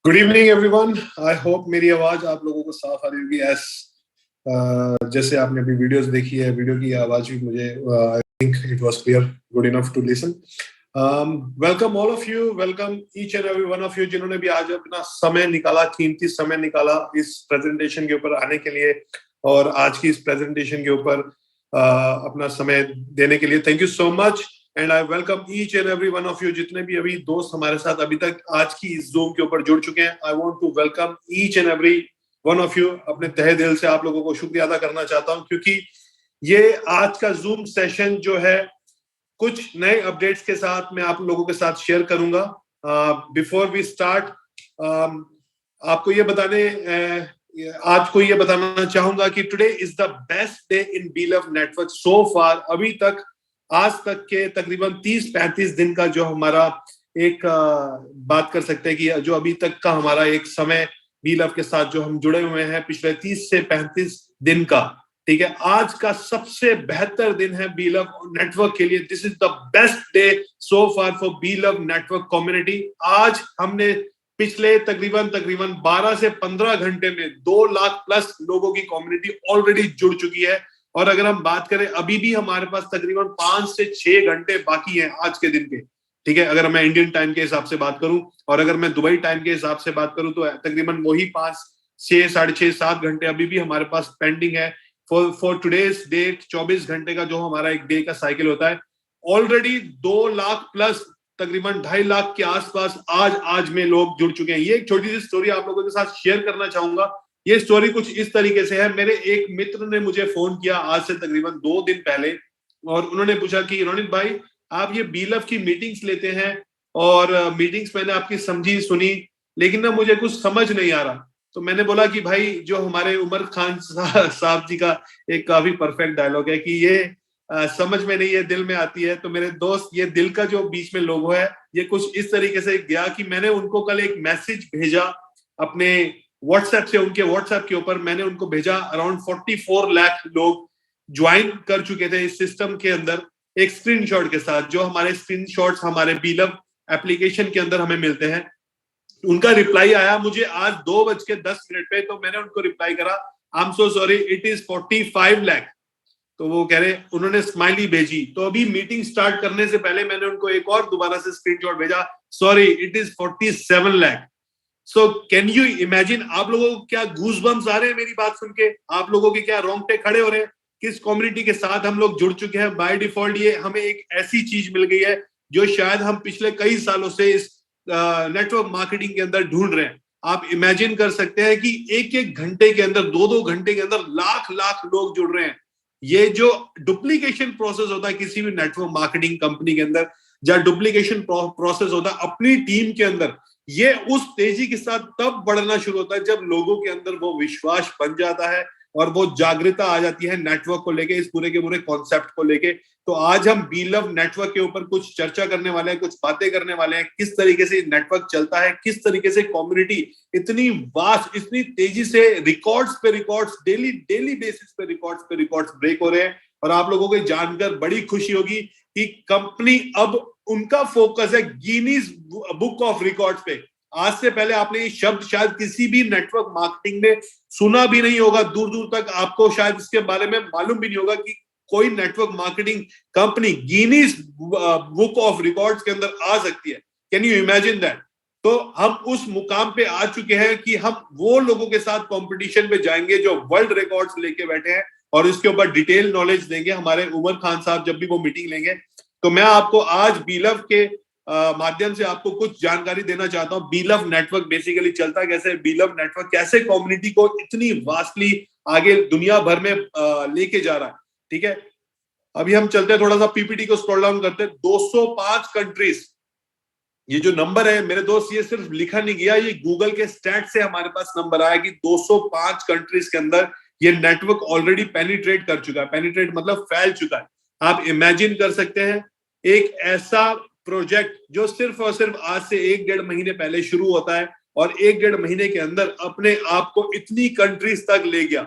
Good evening everyone. I hope मेरी आवाज आप लोगों को साफ आ रही होगी। जैसे आपने अभी वीडियोस देखी है, वीडियो की आवाज भी मुझे I think it was clear, good enough to listen. Welcome all of you, welcome each and every one of you जिन्होंने भी आज अपना समय निकाला, कीमती समय निकाला इस प्रेजेंटेशन के ऊपर आने के लिए और आज की इस प्रेजेंटेशन के ऊपर अपना समय देने के लिए। Thank you so much and I welcome each and every one of you. जितने भी अभी दोस्त हमारे साथ अभी तक आज की इस जूम के ऊपर जुड़ चुके हैं, I want to welcome each and every one of you. अपने तहे दिल से आप लोगों को शुक्रिया अदा करना चाहता हूं क्योंकि ये आज का जूम सेशन जो है कुछ नए अपडेट्स के साथ मैं आप लोगों के साथ शेयर करूंगा। बिफोर वी स्टार्ट आपको ये आज को ये बताना चाहूंगा कि today is the best day in BeLove network so far. अभी तक आज तक के तकरीबन 30-35 दिन का जो हमारा एक बात कर सकते हैं कि जो अभी तक का हमारा एक समय बीलव के साथ जो हम जुड़े हुए हैं पिछले 30 से 35 दिन का, ठीक है, आज का सबसे बेहतर दिन है बीलव नेटवर्क के लिए। This is the best day so far for BeLove network community. आज हमने पिछले तकरीबन 12 से 15 घंटे में 2 लाख प्लस लोगों की कम्युनिटी ऑलरेडी जुड़ चुकी है। और अगर हम बात करें अभी भी हमारे पास तकरीबन 5 से 6 घंटे बाकी हैं आज के दिन के, ठीक है, अगर मैं इंडियन टाइम के हिसाब से बात करूं और अगर मैं दुबई टाइम के हिसाब से बात करूं तो तकरीबन वही 5, 6, 6.5, 7 घंटे अभी भी हमारे पास पेंडिंग है फॉर टुडेज डेट। 24 घंटे का जो हमारा एक डे का साइकिल होता है, ऑलरेडी 2 लाख प्लस तकरीबन 2.5 लाख के आसपास आज में लोग जुड़ चुके हैं। ये एक छोटी सी स्टोरी आप लोगों के साथ शेयर करना चाहूंगा। ये स्टोरी कुछ इस तरीके से है। मेरे एक मित्र ने मुझे फोन किया आज से तकरीबन 2 दिन पहले और उन्होंने पूछा कि रोनित भाई आप ये बीलव की मीटिंग्स लेते हैं और मीटिंग्स मैंने आपकी समझी सुनी लेकिन ना मुझे कुछ समझ नहीं आ रहा। तो मैंने बोला कि भाई जो हमारे उमर खान साहब जी का एक काफी परफेक्ट डायलॉग है कि ये समझ में नहीं है दिल में आती है। तो मेरे दोस्त ये दिल का जो बीच में लोगो है ये कुछ इस तरीके से गया कि मैंने उनको कल एक मैसेज भेजा अपने व्हाट्सएप से, उनके व्हाट्सएप के ऊपर मैंने उनको भेजा। अराउंड 44 लाख लोग ज्वाइन कर चुके थे इस सिस्टम के अंदर एक स्क्रीनशॉट के साथ। जो हमारे स्क्रीनशॉट्स हमारे बीलव एप्लीकेशन के अंदर हमें मिलते हैं, उनका रिप्लाई आया मुझे आज 2:10 पे। तो मैंने उनको रिप्लाई करा I am so sorry it is 45 lakh. तो वो कह रहे, उन्होंने स्माइली भेजी। तो अभी मीटिंग स्टार्ट करने से पहले मैंने उनको एक और दोबारा से स्क्रीनशॉट भेजा, sorry it is 47 lakh. So can you imagine आप लोगों को क्या गूज बम्स आ रहे हैं मेरी बात सुन के? आप लोगों के क्या रोंगटे खड़े हो रहे हैं? किस कम्युनिटी के साथ हम लोग जुड़ चुके हैं? बाय डिफॉल्ट ये हमें एक ऐसी चीज मिल गई है जो शायद हम पिछले कई सालों से इस नेटवर्क मार्केटिंग के अंदर ढूंढ रहे हैं। आप इमेजिन कर सकते हैं कि एक घंटे के अंदर, 2 घंटे के अंदर लाख लोग जुड़ रहे हैं। ये जो डुप्लीकेशन प्रोसेस होता है किसी भी नेटवर्क मार्केटिंग कंपनी के अंदर, जहां डुप्लीकेशन प्रोसेस होता है अपनी टीम के अंदर, ये उस तेजी के साथ तब बढ़ना शुरू होता है जब लोगों के अंदर वो विश्वास बन जाता है और वो जागृता आ जाती है नेटवर्क को लेके, इस पूरे के पूरे कॉन्सेप्ट को लेके। तो आज हम बीलव नेटवर्क के ऊपर कुछ चर्चा करने वाले हैं, कुछ बातें करने वाले हैं, किस तरीके से नेटवर्क चलता है, किस तरीके से कम्युनिटी इतनी वास्ट, इतनी तेजी से रिकॉर्ड्स पे रिकॉर्ड्स, डेली बेसिस पे रिकॉर्ड्स ब्रेक हो रहे हैं। और आप लोगों को जानकर बड़ी खुशी होगी कि कंपनी अब उनका फोकस है गिनीज बुक ऑफ रिकॉर्ड्स पे। आज से पहले आपने ये शब्द शायद किसी भी नेटवर्क मार्केटिंग में सुना भी नहीं होगा, दूर दूर तक आपको शायद इसके बारे में मालूम भी नहीं होगा कि कोई network marketing company Guinness book of records के अंदर आ सकती है। Can you imagine that? तो हम उस मुकाम पे आ चुके हैं कि हम वो लोगों के साथ कंपटीशन पे जाएंगे जो वर्ल्ड रिकॉर्ड्स लेके बैठे हैं और इसके ऊपर डिटेल नॉलेज देंगे हमारे उमर खान साहब जब भी वो मीटिंग लेंगे। तो मैं आपको आज बीलव के माध्यम से आपको कुछ जानकारी देना चाहता हूं। बीलव नेटवर्क बेसिकली चलता कैसे, बीलव नेटवर्क कैसे कम्युनिटी को इतनी वास्टली आगे दुनिया भर में लेके जा रहा है, ठीक है। अभी हम चलते हैं, थोड़ा सा पीपीटी को स्क्रॉल डाउन करते हैं। 205 कंट्रीज, ये जो नंबर है मेरे दोस्त, ये सिर्फ लिखा नहीं गया, ये गूगल के स्टैट से हमारे पास नंबर आया कि 205 कंट्रीज के अंदर ये नेटवर्क ऑलरेडी पेनिट्रेट कर चुका है। पेनिट्रेट मतलब फैल चुका है। आप इमेजिन कर सकते हैं एक ऐसा प्रोजेक्ट जो सिर्फ और सिर्फ आज से 1-1.5 महीने पहले शुरू होता है और 1-1.5 महीने के अंदर अपने आप को इतनी कंट्रीज तक ले गया,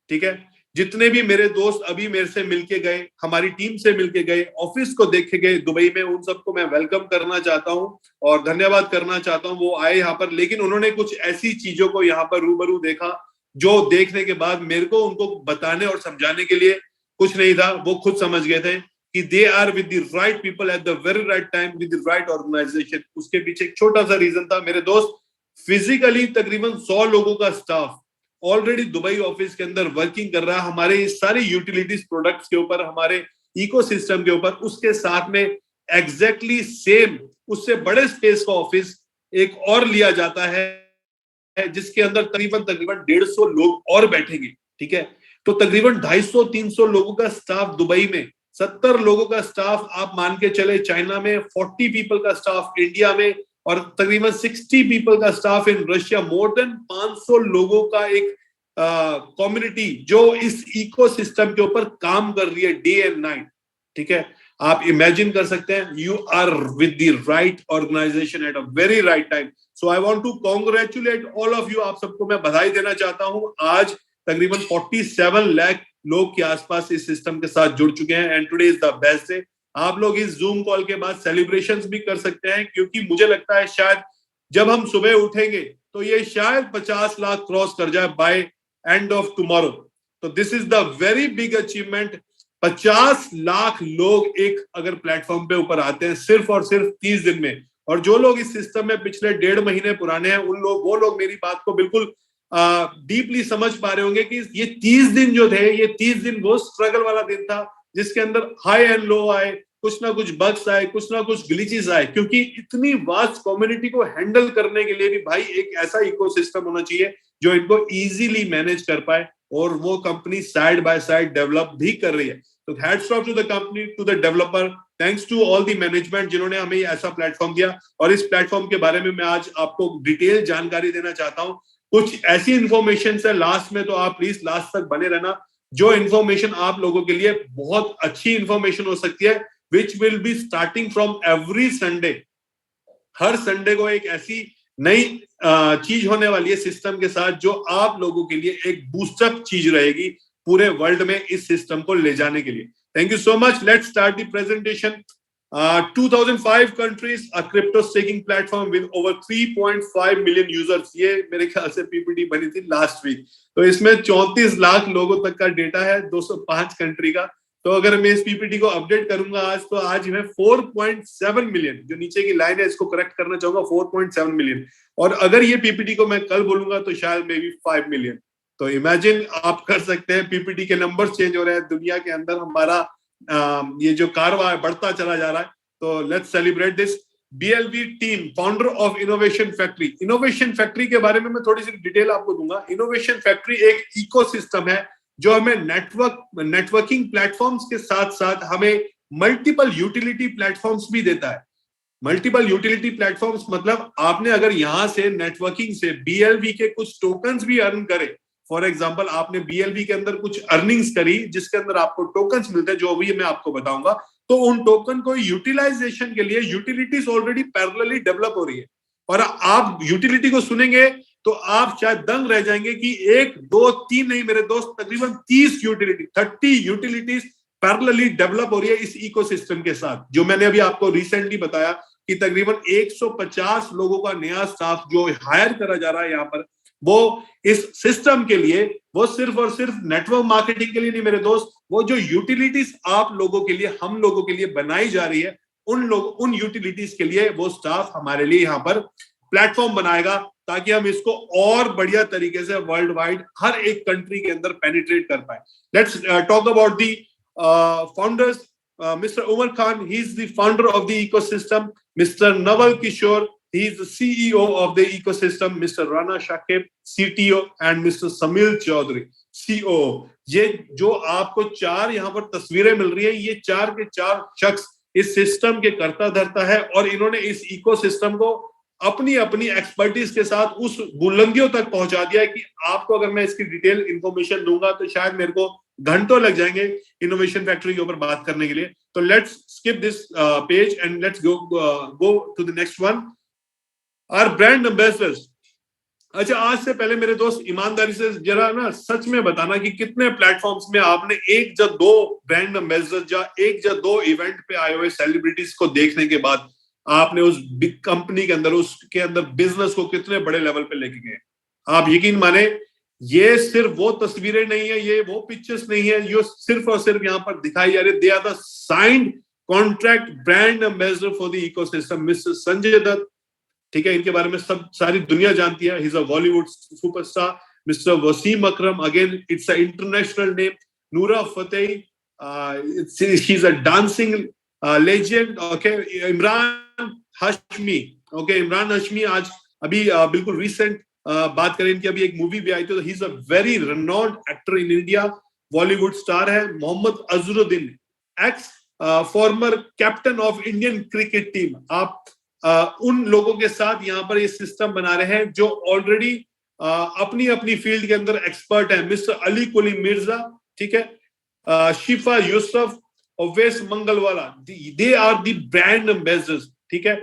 ठीक है। जितने भी मेरे दोस्त अभी मेरे से मिलके गए, हमारी टीम से मिलके गए, ऑफिस को देख के गए दुबई में, उन सबको मैं वेलकम करना चाहता हूं और धन्यवाद करना चाहता हूं। वो आए यहाँ पर, लेकिन उन्होंने कुछ ऐसी चीजों को यहाँ पर रूबरू देखा जो देखने के बाद मेरे को उनको बताने और समझाने के लिए कुछ नहीं था। वो खुद समझ गए थे कि they are with the right people at the very right time with the right organisation. उसके पीछे एक छोटा सा रीजन था मेरे दोस्त। फिजिकली तकरीबन 100 लोगों का स्टाफ ऑलरेडी दुबई ऑफिस के अंदर वर्किंग कर रहा है हमारे सारे यूटिलिटीज प्रोडक्ट्स के ऊपर, हमारे इकोसिस्टम के ऊपर। उसके साथ में एग्जैक्टली सेम उससे बड़े स्पेस का ऑफिस एक और लिया जाता है, जिसके अंदर तकरीबन तकरीबन 150 लोग और बैठेंगे। ठीक है, तो तकरीबन 250-300 लोगों का स्टाफ दुबई में, 70 लोगों का स्टाफ आप मान के चले चाइना में, 40 पीपल का स्टाफ इंडिया में, और तकरीबन 60 पीपल का staff in Russia. More than 500 लोगों का एक कम्युनिटी जो इस इकोसिस्टम के ऊपर काम कर रही है डे एंड नाइट। ठीक है, आप इमेजिन कर सकते हैं, you are with the right organisation at a very right time. So I want to congratulate all of you. आप सबको मैं बधाई देना चाहता हूं। आज तकरीबन 47 लाख लोग के आसपास इस सिस्टम के साथ जुड़ चुके हैं and today is the best day. आप लोग इस जूम कॉल के बाद सेलिब्रेशंस भी कर सकते हैं, क्योंकि मुझे लगता है शायद जब हम सुबह उठेंगे तो ये शायद 50 लाख क्रॉस कर जाए बाय एंड ऑफ टुमारो। तो this is the very big achievement. 50 lakh लोग एक अगर प्लेटफॉर्म पे ऊपर आते हैं सिर्फ और सिर्फ 30 दिन में। और जो लोग इस सिस्टम में पिछले 1.5 महीने पुराने हैं, वो लोग मेरी बात को बिल्कुल डीपली समझ पा रहे होंगे कि ये 30 दिन जो थे, ये 30 दिन वो स्ट्रगल वाला दिन था जिसके अंदर हाई एंड लो आए, कुछ ना कुछ बग्स आए, कुछ ना कुछ ग्लिचेस आए, क्योंकि इतनी वास्ट कम्युनिटी को हैंडल करने के लिए भी भाई एक ऐसा इकोसिस्टम होना चाहिए जो इनको इजीली मैनेज कर पाए। और वो company side by side develop भी कर रही है। तो hats off to the company, to the developer, thanks to all the management जिन्होंने हमें ऐसा प्लेटफॉर्म दिया। और इस प्लेटफॉर्म के बारे में मैं आज आपको डिटेल जानकारी देना चाहता हूं। कुछ ऐसी इंफॉर्मेशन है लास्ट में, तो आप प्लीज लास्ट तक बने रहना। जो इंफॉर्मेशन आप लोगों के लिए बहुत अच्छी इंफॉर्मेशन हो सकती है, which will be starting from every Sunday. Her Sunday को एक ऐसी नई चीज होने वाली है सिस्टम के साथ, जो आप लोगों के लिए एक बूस्टअप चीज रहेगी पूरे वर्ल्ड में इस सिस्टम को ले जाने के लिए। Thank you so much. Let's start the presentation. 2005 countries, a crypto staking platform with over 3.5 million users। ये मेरे ख्याल से पीपीटी बनी थी लास्ट वीक। तो इसमें 34 लाख लोगों तक का डेटा है 205 कंट्री का। तो अगर मैं इस पीपीटी को अपडेट करूंगा आज, तो आज है 4.7 मिलियन। जो नीचे की लाइन है इसको करेक्ट करना चाहूंगा, 4.7 मिलियन। और अगर ये पीपीटी को मैं कल बोलूंगा तो शायद मे बी 5 मिलियन। तो इमेजिन आप कर सकते हैं, पीपीटी के नंबर्स चेंज हो रहे हैं दुनिया के अंदर। हमारा ये जो कारवा है बढ़ता चला जा रहा है। तो let's celebrate this. BLV team, founder of innovation factory. Innovation factory के बारे में मैं थोड़ी सी डिटेल आपको दूंगा। इनोवेशन फैक्ट्री एक इकोसिस्टम है जो हमें नेटवर्किंग प्लेटफॉर्म्स के साथ साथ हमें मल्टीपल यूटिलिटी प्लेटफॉर्म्स भी देता है। मल्टीपल यूटिलिटी प्लेटफॉर्म्स मतलब आपने अगर यहां से नेटवर्किंग से BLV के कुछ टोकन्स भी अर्न करे, फॉर एग्जांपल आपने BLV के अंदर कुछ अर्निंग्स करी जिसके अंदर आपको टोकन्स मिलते हैं, जो अभी मैं आपको बताऊंगा, तो उन टोकन को यूटिलाइजेशन के लिए यूटिलिटीज ऑलरेडी पैरेलली डेवलप हो रही है। और आप यूटिलिटी को सुनेंगे तो आप शायद दंग रह जाएंगे कि 1, 2, 3 नहीं मेरे दोस्त, तकरीबन 30 यूटिलिटी, 30 यूटिलिटीज पैरेलली डेवलप हो रही है इस इकोसिस्टम के साथ। जो मैंने अभी आपको रिसेंटली बताया कि तकरीबन 150 लोगों का नया स्टाफ जो हायर करा जा रहा है यहाँ पर, वो इस सिस्टम के लिए, वो सिर्फ और सिर्फ नेटवर्क मार्केटिंग के लिए नहीं मेरे दोस्त, वो जो यूटिलिटीज आप लोगों के लिए, हम लोगों के लिए बनाई जा रही है, उन यूटिलिटीज के लिए वो स्टाफ हमारे लिए यहाँ पर प्लेटफॉर्म बनाएगा, ताकि हम इसको और बढ़िया तरीके से वर्ल्ड वाइड हर एक कंट्री के अंदर पेनिट्रेट कर पाए। Let's talk about the founders. Mr. Umar Khan, he is the founder of the ecosystem. Mr. Naval Kishore, he is the CEO of the ecosystem. Mr. Rana Shakib, CTO, and Mr. Samil Chaudhary, COO। ये जो आपको 4 यहाँ पर तस्वीरें मिल रही है, ये 4 के 4 शख्स इस सिस्टम के कर्ता धर्ता है, और इन्होंने इस इकोसिस्टम को अपनी अपनी एक्सपर्टीज के साथ उस बुलंदियों तक पहुंचा दिया है कि आपको अगर मैं इसकी डिटेल इंफॉर्मेशन दूंगा तो शायद मेरे को घंटों लग जाएंगे इनोवेशन फैक्ट्री के ऊपर बात करने के लिए। तो let's skip this page and let's go to the next one. Our brand ambassadors, अच्छा, आज से पहले मेरे दोस्त ईमानदारी से जरा ना सच में बताना कि कितने प्लेटफॉर्म्स में आपने एक या दो ब्रांड एम्बेसडर या एक या दो इवेंट पे आए हुए सेलिब्रिटीज को देखने के बाद आपने उस बिग कंपनी के अंदर, उसके अंदर बिजनेस को कितने बड़े लेवल पे लेके गए। आप यकीन माने, ये सिर्फ वो तस्वीरें नहीं है, ये वो पिक्चर्स नहीं है, ये सिर्फ और सिर्फ यहाँ पर दिखाई जा रही, they are the signed contract brand ambassador for the ecosystem mister Sanjay Dutt. ठीक है, इनके बारे में सब सारी दुनिया जानती है। He is a Bollywood superstar. Mister Wasim Akram, again it's a international name. Nora Fatehi, she is a dancing legend. Okay, Imran Hashmi. Okay, Imran Hashmi आज अभी बिल्कुल रिसेंट बात करें इनकी, अभी एक मूवी भी आई थी, तो he is a very renowned actor in India, Bollywood star है। Mohammed Azharuddin, ex former captain of Indian cricket team. आप उन लोगों के साथ यहाँ पर ये सिस्टम बना रहे हैं जो ऑलरेडी अपनी अपनी फील्ड के अंदर एक्सपर्ट है। मिस्टर अली कुली मिर्जा, ठीक है, Shifa Yusuf, Owais Mangalwala, they are the brand ambassadors. ठीक है,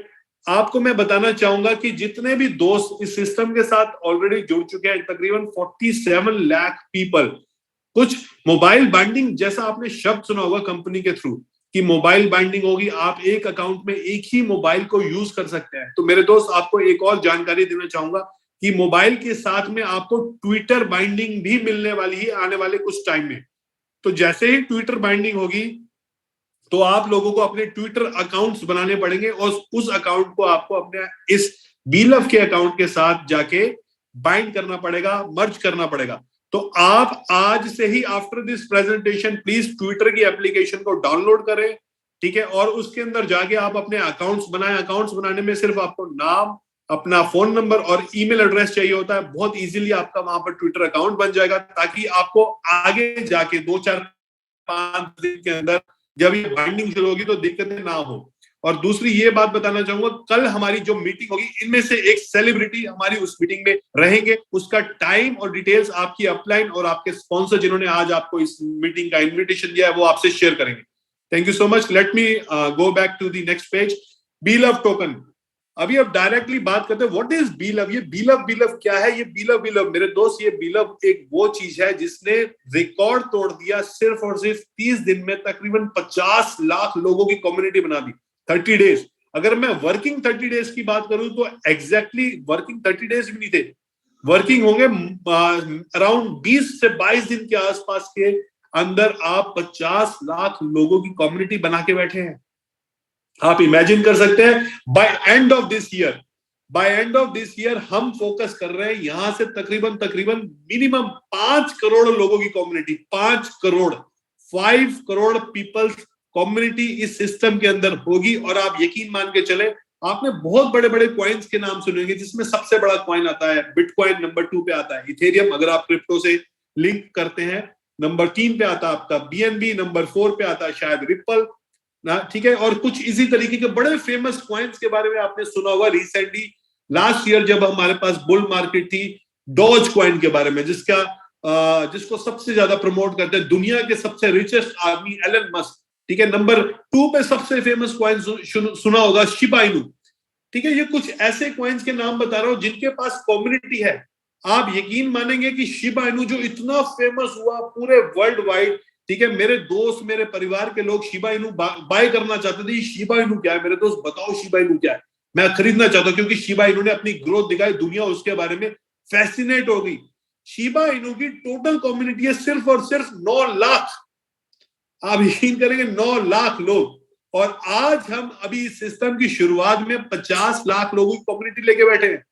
आपको मैं बताना चाहूंगा कि जितने भी दोस्त इस सिस्टम के साथ ऑलरेडी जुड़ चुके हैं, तकरीबन 47 लाख पीपल। कुछ मोबाइल बाइंडिंग जैसा आपने शब्द सुना होगा कंपनी के थ्रू कि मोबाइल बाइंडिंग होगी, आप एक अकाउंट में एक ही मोबाइल को यूज कर सकते हैं। तो मेरे दोस्त, आपको एक और जानकारी देना चाहूंगा कि मोबाइल के साथ में आपको ट्विटर बाइंडिंग भी मिलने वाली है आने वाले कुछ टाइम में। तो जैसे ही ट्विटर बाइंडिंग होगी तो आप लोगों को अपने ट्विटर अकाउंट्स बनाने पड़ेंगे और उस अकाउंट को आपको अपने इस बीलव के अकाउंट के साथ जाके बाइंड करना पड़ेगा, मर्ज करना पड़ेगा। तो आप आज से ही after this presentation please Twitter की एप्लीकेशन को डाउनलोड करें। ठीक है, और उसके अंदर जाके आप अपने अकाउंट्स बनाएं। अकाउंट्स बनाने में सिर्फ आपको नाम, अपना फोन नंबर और ईमेल एड्रेस चाहिए होता है। बहुत इजीली आपका वहां पर ट्विटर अकाउंट बन जाएगा, ताकि आपको आगे जाके 2 4 5 दिन के अंदर जब ये बाइंडिंग शुरू होगी तो दिक्कतें ना हो। और दूसरी ये बात बताना चाहूंगा, कल हमारी जो मीटिंग होगी, इनमें से एक सेलिब्रिटी हमारी उस मीटिंग में रहेंगे। उसका टाइम और डिटेल्स आपकी अपलाइन और आपके स्पॉन्सर जिन्होंने आज आपको इस मीटिंग का इन्विटेशन दिया है वो आपसे शेयर करेंगे। Thank you so much. Let me go back to the next page. B love token. अभी अब डायरेक्टली बात करते हैं, व्हाट इज बी लव। ये बी लव क्या है? ये बी लव मेरे दोस्त, ये बी लव एक वो चीज है जिसने रिकॉर्ड तोड़ दिया। सिर्फ और सिर्फ 30 दिन में तकरीबन 50 लाख लोगों की कम्युनिटी बना दी। 30 डेज। अगर मैं वर्किंग 30 डेज की बात करूं तो एग्जैक्टली वर्किंग 30 डेज भी नहीं थे, वर्किंग होंगे अराउंड 20 से 22 दिन के आसपास के अंदर आप 50 लाख लोगों की कम्युनिटी बना के बैठे हैं। आप इमेजिन कर सकते हैं, by end of this year, by end of this year हम फोकस कर रहे हैं यहां से तकरीबन तकरीबन मिनिमम 5 करोड़ लोगों की community, 5 crore, 5 crore peoples community इस सिस्टम के अंदर होगी। और आप यकीन मान के चले, आपने बहुत बड़े बड़े कॉइन्स के नाम सुने होंगे, जिसमें सबसे बड़ा कॉइन आता है बिटकॉइन, नंबर 2 पे आता है इथेरियम, अगर आप क्रिप्टो से लिंक करते हैं। नंबर 3 पे आता है आपका बीएनबी, नंबर 4 पे आता है शायद रिपल ना, ठीक है। और कुछ इसी तरीके के बड़े फेमस कॉइन्स के बारे में आपने सुना होगा। रिसेंटली लास्ट ईयर जब हमारे पास बुल मार्केट थी, डॉज कॉइन के बारे में, जिसको सबसे ज्यादा प्रमोट करते हैं दुनिया के सबसे रिचेस्ट आदमी एलन मस्क, ठीक है। नंबर 2 पे सबसे फेमस कॉइन सुना होगा शिबा इनू, ठीक है। ये कुछ ऐसे कॉइन्स के नाम बता रहा हूं जिनके पास कम्युनिटी है। आप यकीन मानेंगे कि शिबा इनू जो इतना फेमस हुआ पूरे वर्ल्ड वाइड, ठीक है, मेरे दोस्त, मेरे परिवार के लोग शिबा इनू बाय करना चाहते थे। शिबा इनू क्या है मेरे दोस्त, बताओ शिबा इनू क्या है। मैं खरीदना चाहता हूं क्योंकि शिबा इनू ने अपनी ग्रोथ दिखाई, दुनिया उसके बारे में फैसिनेट हो गई। शिबा इनू की टोटल कम्युनिटी है सिर्फ और सिर्फ 9 लाख। आप यकीन करेंगे, 9 लाख लोग। और आज हम अभी इस सिस्टम की शुरुआत में 50 लाख लोगों की कम्युनिटी लेके बैठे हैं।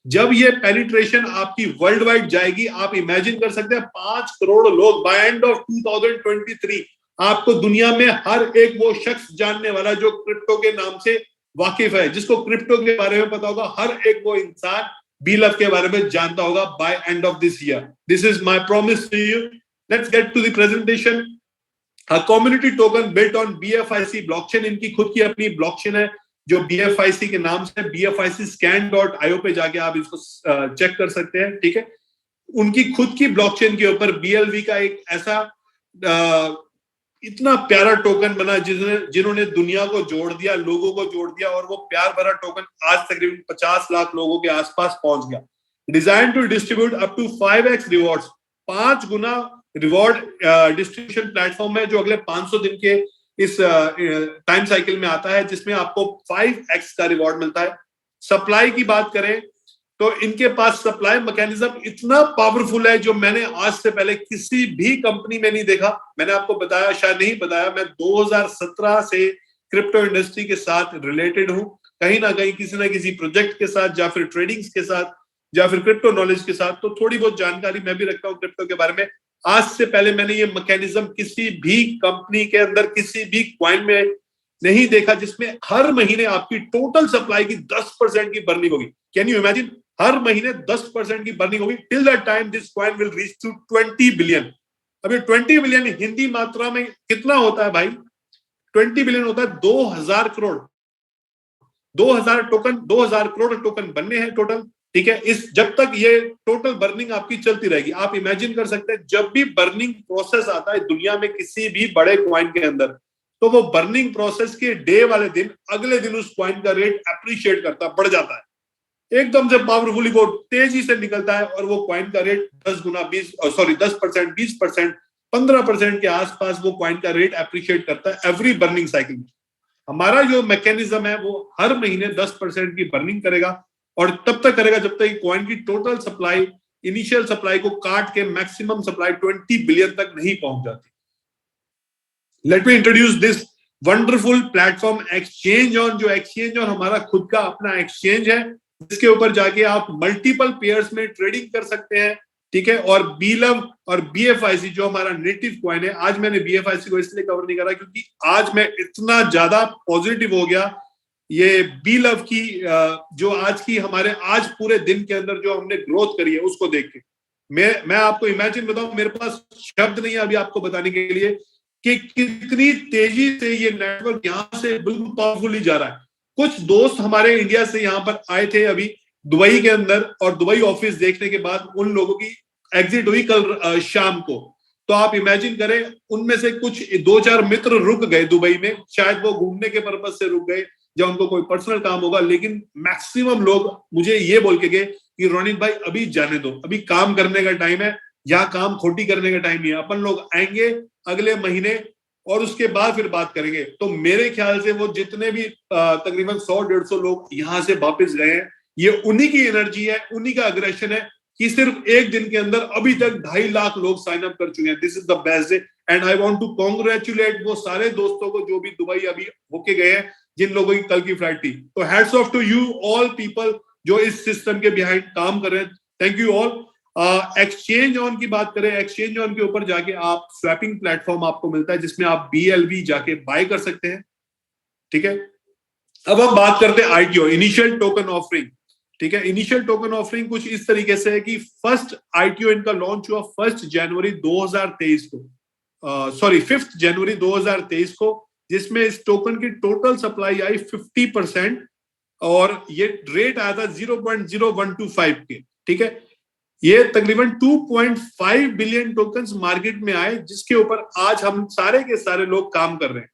जब ये पेनिट्रेशन आपकी वर्ल्ड वाइड जाएगी, आप इमेजिन कर सकते हैं 5 करोड़ लोग बाय एंड ऑफ 2023। आपको दुनिया में हर एक वो शख्स जानने वाला जो क्रिप्टो के नाम से वाकिफ है, जिसको क्रिप्टो के बारे में पता होगा, हर एक वो इंसान बीलव के बारे में जानता होगा by end of this year. This is my promise to you. Let's get to the presentation. Community token built on BFIC blockchain. इनकी खुद की अपनी ब्लॉकचेन है जो बीएफआईसी के नाम से, bficscan.io पे जाके आप इसको चेक कर सकते हैं, ठीक है। उनकी खुद की ब्लॉकचेन के ऊपर बीएलवी का एक ऐसा इतना प्यारा टोकन बना जिन्होंने दुनिया को जोड़ दिया, लोगों को जोड़ दिया, और वो प्यार भरा टोकन आज तकरीबन 50 लाख लोगों के आसपास पहुंच गया। Design to distribute up to 5x rewards, 5 गुना रिवॉर्ड डिस्ट्रीब्यूशन प्लेटफॉर्म है जो अगले 500 दिन के इस टाइम साइकिल में आता है, जिसमें आपको 5x का रिवॉर्ड मिलता है। सप्लाई की बात करें तो इनके पास सप्लाई मैकेनिज्म इतना पावरफुल है जो मैंने आज से पहले किसी भी कंपनी में नहीं देखा। मैंने आपको बताया, शायद नहीं बताया, मैं 2017 से क्रिप्टो इंडस्ट्री के साथ रिलेटेड हूं, कहीं ना कहीं किसी ना किसी प्रोजेक्ट के साथ या फिर ट्रेडिंग्स के साथ या फिर क्रिप्टो नॉलेज के साथ, तो थोड़ी बहुत जानकारी मैं भी रखता हूँ क्रिप्टो के बारे में। आज से पहले मैंने ये मैकेनिज्म किसी भी कंपनी के अंदर किसी भी क्वाइन में नहीं देखा जिसमें हर महीने आपकी टोटल सप्लाई की 10% की बर्निंग होगी। कैन यू इमेजिन, हर महीने 10% की बर्निंग होगी till the time this coin will reach to 20 billion. अभी 20 बिलियन हिंदी मात्रा में कितना होता है भाई? 20 बिलियन होता है 2000 करोड़। 2000 करोड़ टोकन बनने हैं टोटल, ठीक है। इस जब तक ये टोटल बर्निंग आपकी चलती रहेगी, आप इमेजिन कर सकते हैं जब भी बर्निंग प्रोसेस आता है दुनिया में किसी भी बड़े क्वाइन के अंदर, तो वो बर्निंग प्रोसेस के डे वाले दिन अगले दिन उस क्वाइन का रेट अप्रिशिएट करता बढ़ जाता है, एकदम से पावरफुली वो तेजी से निकलता है और वो क्वाइन का रेट 10 गुना 10%, 20%, 15% के आसपास वो क्वाइन का रेट अप्रिशिएट करता है एवरी बर्निंग साइकिल में। हमारा जो मैकेनिज्म है वो हर महीने 10% की बर्निंग करेगा और तब तक करेगा जब तक कॉइन की टोटल सप्लाई इनिशियल सप्लाई को काट के मैक्सिमम सप्लाई 20 बिलियन तक नहीं पहुंच जाती। Let me introduce this wonderful platform exchange on, जो एक्सचेंज ऑन हमारा खुद का अपना एक्सचेंज है जिसके ऊपर जाके आप मल्टीपल पेयर्स में ट्रेडिंग कर सकते हैं, ठीक है। और बीलव और बीएफआईसी जो हमारा नेटिव कॉइन है, आज मैंने बीएफआईसी को इसलिए कवर नहीं करा क्योंकि आज मैं इतना ज्यादा पॉजिटिव हो गया ये बीलव की जो आज की हमारे आज पूरे दिन के अंदर जो हमने ग्रोथ करी है उसको देख के। मैं आपको इमेजिन बताऊं, मेरे पास शब्द नहीं है अभी आपको बताने के लिए कि कितनी तेजी से ये नेटवर्क यहाँ से बिल्कुल पावरफुली जा रहा है। कुछ दोस्त हमारे इंडिया से यहाँ पर आए थे अभी दुबई के अंदर, और दुबई ऑफिस देखने के बाद उन लोगों की एग्जिट हुई कल शाम को। तो आप इमेजिन करें उनमें से कुछ 2-4 मित्र रुक गए दुबई में, शायद वो घूमने के पर्पज से रुक गए जब उनको कोई पर्सनल काम होगा, लेकिन मैक्सिमम लोग मुझे ये बोल के गए कि रोनित भाई अभी जाने दो, अभी काम करने का टाइम है, यहाँ काम खोटी करने का टाइम नहीं है, अपन लोग आएंगे अगले महीने और उसके बाद फिर बात करेंगे। तो मेरे ख्याल से वो जितने भी तकरीबन 100-150 लोग यहाँ से वापस गए हैं, ये उन्हीं की एनर्जी है, उन्हीं का अग्रेशन है कि सिर्फ एक दिन के अंदर अभी तक 2.5 लाख लोग साइन अप कर चुके हैं। This is the best day and I want to congratulate वो सारे दोस्तों को जो भी दुबई अभी होके गए हैं, जिन लोगों की कल की फ्लाइट थी। तो hats off to you all people जो इस सिस्टम के बिहाइंड काम कर रहे हैं, thank you all. Exchange on की बात करें, एक्सचेंज ऑन के ऊपर जाके आप स्वैपिंग प्लेटफॉर्म आपको मिलता है जिसमें आप BLV जाके बाय कर सकते हैं, ठीक है। अब हम बात करते हैं ITO, इनिशियल टोकन ऑफरिंग, ठीक है। इनिशियल टोकन ऑफरिंग कुछ इस तरीके से है कि फर्स्ट ITO इनका लॉन्च हुआ 1 जनवरी 2023 को, 5 जनवरी 2023 को, जिसमें इस टोकन की टोटल सप्लाई आई 50% और ये रेट आया था 0.0125 के, ठीक है। ये तकरीबन 2.5 बिलियन टोकन्स मार्केट में आए जिसके ऊपर आज हम सारे के सारे लोग काम कर रहे हैं।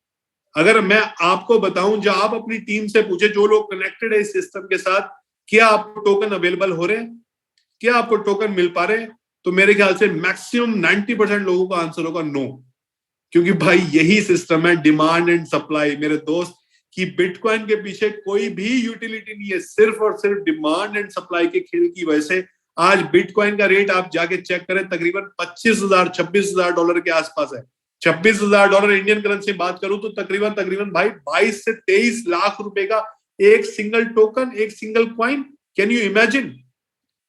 अगर मैं आपको बताऊं, जब आप अपनी टीम से पूछे जो लोग कनेक्टेड है इस सिस्टम के साथ, क्या आपको टोकन अवेलेबल हो रहे हैं, क्या आपको टोकन मिल पा रहे हैं, तो मेरे ख्याल से मैक्सिमम 90% लोगों का आंसर होगा नो, क्योंकि भाई यही सिस्टम है डिमांड एंड सप्लाई मेरे दोस्त, कि बिटकॉइन के पीछे कोई भी यूटिलिटी नहीं है, सिर्फ और सिर्फ डिमांड एंड सप्लाई के खेल की वजह से आज बिटकॉइन का रेट आप जाके चेक करें तकरीबन 25,000-26,000 डॉलर के आसपास है। 26,000 डॉलर इंडियन करेंसी बात करूं तो तकरीबन भाई 22 से 23 लाख रुपए का एक सिंगल टोकन, एक single coin. Can you imagine?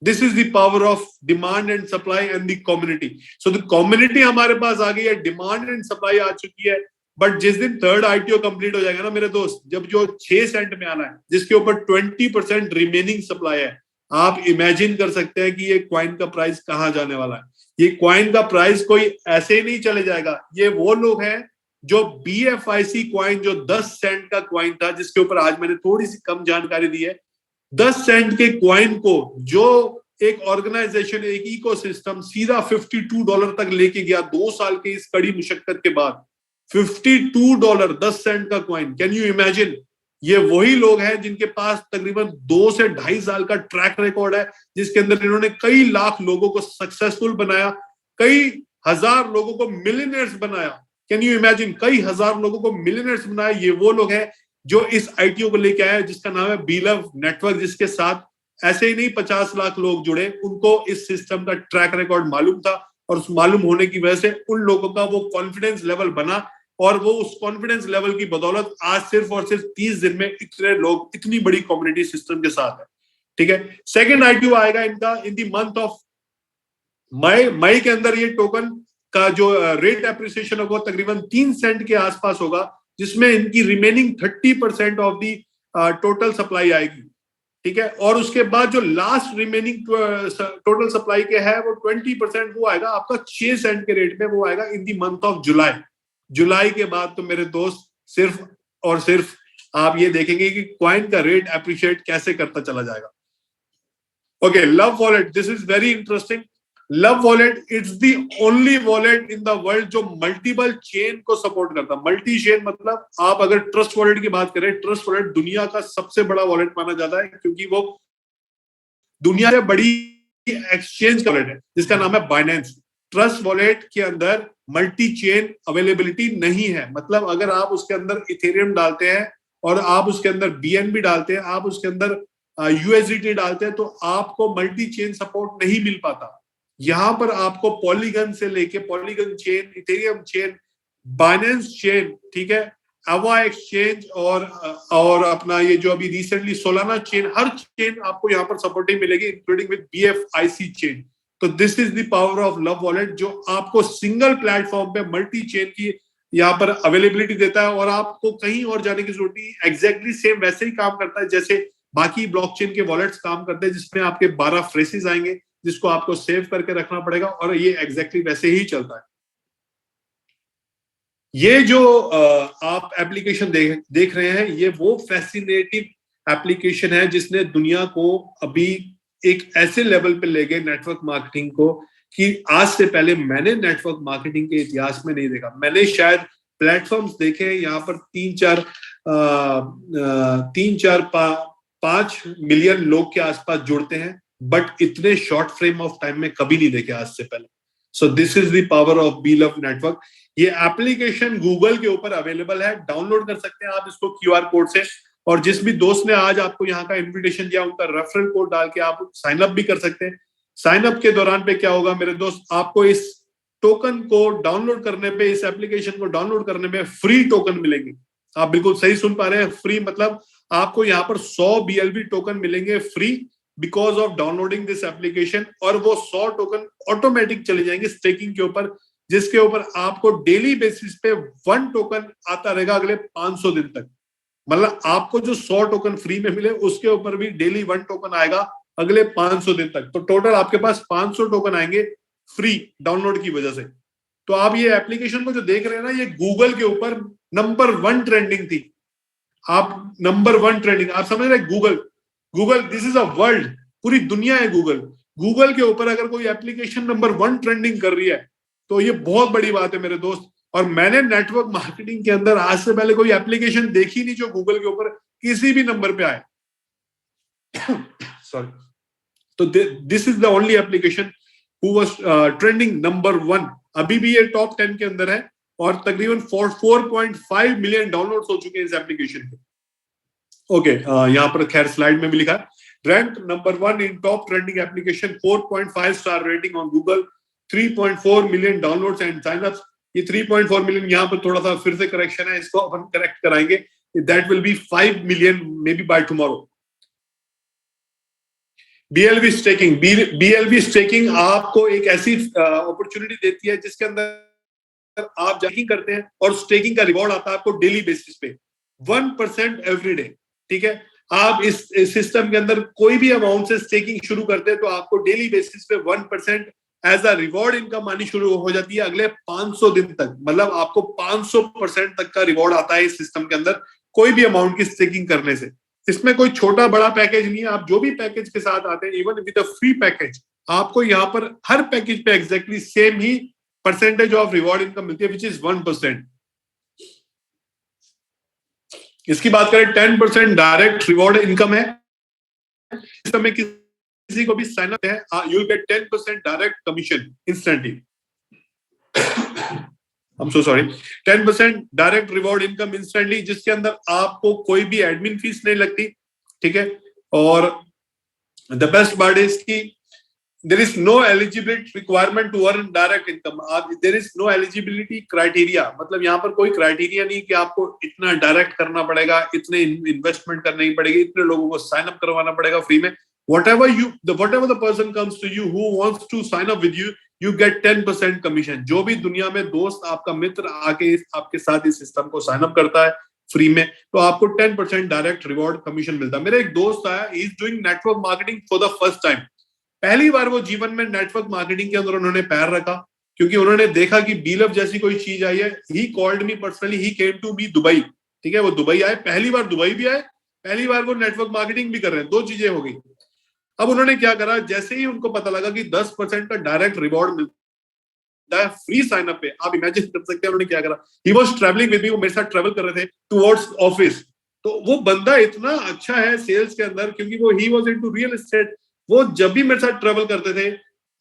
This is the power of demand and supply and the community. So the community हमारे पास आ गई है, डिमांड एंड सप्लाई आ चुकी है, बट जिस दिन थर्ड ITO कंप्लीट हो जाएगा ना मेरे दोस्त, जब जो 6 सेंट में आना है जिसके ऊपर 20% रिमेनिंग सप्लाई है, आप इमेजिन कर सकते हैं कि ये क्वाइन का प्राइस कहां जाने वाला है। ये क्वाइन का प्राइस कोई ऐसे ही नहीं चले जाएगा। ये वो लोग हैं जो BFIC क्वाइन जो 10 सेंट का क्वाइन था, जिसके ऊपर आज मैंने थोड़ी सी कम जानकारी दी है, 10 सेंट के क्वाइन को जो एक ऑर्गेनाइजेशन, एक इकोसिस्टम सीधा $52 तक लेके गया 2 साल के इस कड़ी मुशक्कत के बाद। $52 10 सेंट का क्वाइन, कैन यू इमेजिन? ये वही लोग हैं जिनके पास तकरीबन 2 से 2.5 साल का ट्रैक रिकॉर्ड है, जिसके अंदर इन्होंने कई लाख लोगों को सक्सेसफुल बनाया, कई हजार लोगों को मिलियनर्स बनाया। कैन यू इमेजिन, कई हजार लोगों को मिलियनर्स बनाया। ये वो लोग हैं जो इस आईटीओ को लेके आए, जिसका नाम है बीलव नेटवर्क, जिसके साथ ऐसे ही नहीं 50 लाख लोग जुड़े, उनको इस सिस्टम का ट्रैक रिकॉर्ड मालूम था, और उस मालूम होने की वजह से उन लोगों का वो कॉन्फिडेंस लेवल बना, और वो उस कॉन्फिडेंस लेवल की बदौलत आज सिर्फ और सिर्फ 30 दिन में इतने लोग, इतनी बड़ी कम्युनिटी सिस्टम के साथ है। ठीक है, सेकेंड आईटीओ आएगा इनका इन दी मंथ ऑफ मई के अंदर। ये टोकन का जो रेट एप्रिसिएशन होगा तकरीबन 3 सेंट के आसपास होगा, जिसमें इनकी remaining 30% of the total supply आएगी। ठीक है, और उसके बाद जो लास्ट रिमेनिंग टोटल सप्लाई के है वो 20% वो आएगा आपका 6 सेंट के रेट में, वो आएगा इन दी मंथ ऑफ जुलाई। जुलाई के बाद तो मेरे दोस्त सिर्फ और सिर्फ आप ये देखेंगे कि कॉइन का रेट एप्रिशिएट कैसे करता चला जाएगा। Okay, love wallet, this is very interesting. Love wallet it's the only wallet in the world जो मल्टीपल चेन को सपोर्ट करता है। मल्टी चेन मतलब आप अगर ट्रस्ट वॉलेट की बात करें, ट्रस्ट वॉलेट दुनिया का सबसे बड़ा वॉलेट माना जाता है, क्योंकि वो दुनिया से बड़ी एक्सचेंज वॉलेट है जिसका नाम है बाइनेंस। ट्रस्ट वॉलेट के अंदर मल्टी चेन अवेलेबिलिटी नहीं है, मतलब अगर आप उसके अंदर इथेरियम डालते हैं और आप उसके अंदर बीएनबी डालते हैं, आप उसके अंदर यूएसडीटी डालते हैं, तो आपको मल्टी चेन सपोर्ट नहीं मिल पाता। यहां पर आपको पॉलीगन से लेके polygon chain, Ethereum chain, Binance chain, ठीक है, अवा एक्सचेंज और अपना ये जो अभी रिसेंटली सोलाना चेन, हर चेन आपको यहाँ पर सपोर्टिंग मिलेगी, इंक्लूडिंग विद BFIC चेन। तो this is the power of love wallet, जो आपको सिंगल प्लेटफॉर्म पे मल्टी चेन की यहाँ पर अवेलेबिलिटी देता है, और आपको कहीं और जाने की जरूरत नहीं। एग्जैक्टली सेम वैसे ही काम करता है जैसे बाकी ब्लॉकचेन के वॉलेट्स काम करते हैं, जिसमें आपके 12 फ्रेसेस आएंगे जिसको आपको सेव करके रखना पड़ेगा, और ये एग्जैक्टली वैसे ही चलता है। ये जो आप एप्लीकेशन देख रहे हैं, ये वो फैसिनेटिंग एप्लीकेशन है जिसने दुनिया को अभी एक ऐसे लेवल पे ले गए नेटवर्क मार्केटिंग को, कि आज से पहले मैंने नेटवर्क मार्केटिंग के इतिहास में नहीं देखा। मैंने शायद प्लेटफॉर्म्स देखे यहाँ पर 5 मिलियन लोग के आसपास जुड़ते हैं, बट इतने शॉर्ट फ्रेम ऑफ टाइम में कभी नहीं देखे आज से पहले। So this is the power of believe network. ये एप्लीकेशन गूगल के ऊपर अवेलेबल है, डाउनलोड कर सकते हैं आप इसको QR कोड से, और जिस भी दोस्त ने आज आपको यहाँ का इन्विटेशन दिया उनका रेफरल कोड डाल के आप साइन अप भी कर सकते हैं। साइन अप के दौरान पे क्या होगा मेरे दोस्त, आपको इस टोकन को डाउनलोड करने पे, इस एप्लीकेशन को डाउनलोड करने में फ्री टोकन मिलेंगे। आप बिल्कुल सही सुन पा रहे हैं, फ्री मतलब आपको यहाँ पर 100 BLV टोकन मिलेंगे free because of downloading this application, और वो 100 टोकन ऑटोमेटिक चले जाएंगे स्टेकिंग के ऊपर, जिसके ऊपर आपको डेली बेसिस पे 1 टोकन आता रहेगा अगले 500 दिन तक। मतलब आपको जो 100 टोकन फ्री में मिले उसके ऊपर भी डेली 1 टोकन आएगा अगले 500 दिन तक। तो टोटल आपके पास 500 टोकन आएंगे फ्री डाउनलोड की वजह से। तो आप ये एप्लीकेशन को जो देख रहे हैं ना, ये गूगल के ऊपर नंबर 1 ट्रेंडिंग थी। आप नंबर 1 ट्रेंडिंग, आप समझ रहे Google this is a world, पूरी दुनिया है गूगल। गूगल के ऊपर अगर कोई एप्लीकेशन नंबर 1 ट्रेंडिंग कर रही है तो ये बहुत बड़ी बात है मेरे दोस्त। और मैंने नेटवर्क मार्केटिंग के अंदर आज से पहले कोई एप्लीकेशन देखी नहीं जो गूगल के ऊपर किसी भी नंबर पे आए। सॉरी। तो this is the only application who was trending number 1। अभी भी ये टॉप 10 के अंदर है, और तकरीबन 4.5 मिलियन डाउनलोड्स हो चुके हैं इस एप्लीकेशन के। ओके, यहाँ पर खैर स्लाइड में भी लिखा है, rank number 1 in top trending application, 4.5 star rating on Google, 3.4 million downloads and synapses. ये 3.4 मिलियन यहाँ पर थोड़ा सा फिर से करेक्शन है, इसको अपन करेक्ट कराएंगे। That will be 5 million may be by tomorrow. BLV staking, BLV staking आपको एक ऐसी अपॉर्चुनिटी देती है जिसके अंदर आप स्टेकिंग करते हैं और स्टेकिंग का रिवॉर्ड आता है आपको डेली बेसिस पे 1% एवरी डे। ठीक है, आप इस सिस्टम के अंदर कोई भी अमाउंट से स्टेकिंग शुरू करते हैं तो आपको डेली बेसिस पे 1% एज अ रिवॉर्ड इनकम आनी शुरू हो जाती है अगले 500 दिन तक। मतलब आपको 500% तक का रिवॉर्ड आता है इस सिस्टम के अंदर कोई भी अमाउंट की स्टेकिंग करने से। इसमें कोई छोटा बड़ा पैकेज नहीं है, आप जो भी पैकेज के साथ आते हैं, even with a free package, आपको यहाँ पर हर पैकेज पे exactly same he percentage of reward income मिलती है, विच इज 1%। इसकी बात करें 10% डायरेक्ट रिवॉर्ड इनकम है, इस समय किसी को भी साइन अप है, you will get 10% direct commission instantly. I'm so sorry, 10% direct reward income instantly, जिसके अंदर आपको कोई भी एडमिन फीस नहीं लगती, ठीक है। और द बेस्ट पार्ट इज कि there is no eligibility requirement to earn direct income, there is no eligibility criteria, मतलब यहाँ पर कोई क्राइटेरिया नहीं कि आपको इतना डायरेक्ट करना पड़ेगा, इतने इन्वेस्टमेंट करनी पड़ेगी, इतने लोगों को साइन अप करवाना पड़ेगा फ्री में। whatever the person comes to you who wants to sign up with you, you get 10% commission. जो भी दुनिया में दोस्त आपका मित्र आके आपके साथ इस सिस्टम को साइन अप करता है फ्री में, तो आपको 10% डायरेक्ट रिवॉर्ड कमीशन मिलता है। मेरा एक दोस्त आया, he is doing network marketing for the first time, पहली बार वो जीवन में नेटवर्क मार्केटिंग के अंदर उन्होंने पैर रखा, क्योंकि उन्होंने देखा कि बीलअप जैसी कोई चीज आई है। He called me personally, he came to me Dubai, ठीक है, वो दुबई आए, पहली बार दुबई भी आए, पहली बार वो नेटवर्क मार्केटिंग भी कर रहे हैं, दो चीजें हो गई। अब उन्होंने क्या करा, जैसे ही उनको पता लगा कि 10% का डायरेक्ट रिवॉर्ड मिलता है फ्री साइन अप पे, आप इमेजिन कर सकते हैं उन्होंने क्या करा। He was travelling with me, वो मेरे साथ ट्रैवल कर रहे थे टुवर्ड्स ऑफिस। तो वो बंदा इतना अच्छा है सेल्स के अंदर, क्योंकि वो he was into real estate. वो जब भी मेरे साथ ट्रेवल करते थे,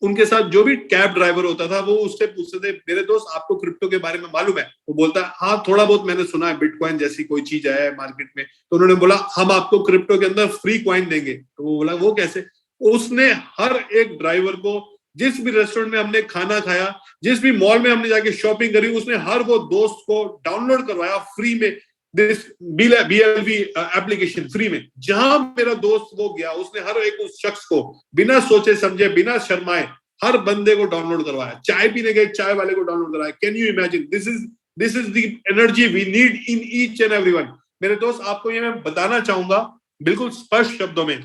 उनके साथ जो भी कैब ड्राइवर होता था, वो उससे पूछते थे, मेरे दोस्त आपको क्रिप्टो के बारे में मालूम है? वो बोलता है हाँ थोड़ा बहुत मैंने सुना है, बिटकॉइन जैसी कोई चीज आया है मार्केट में। तो उन्होंने बोला हम आपको क्रिप्टो के अंदर फ्री कॉइन देंगे। तो वो बोला वो कैसे? उसने हर एक ड्राइवर को, जिस भी रेस्टोरेंट में हमने खाना खाया, जिस भी मॉल में हमने जाके शॉपिंग करी, उसने हर वो दोस्त को डाउनलोड करवाया फ्री में दिस BLV एप्लीकेशन फ्री में। जहां मेरा दोस्त वो गया, उसने हर एक उस शख्स को बिना सोचे समझे, बिना शर्माए, हर बंदे को डाउनलोड करवाया। चाय पीने गए, चाय वाले को डाउनलोड करवाया। Can you imagine? This is the energy we need in each and everyone. मेरे दोस्त, आपको ये मैं बताना चाहूंगा बिल्कुल स्पष्ट शब्दों में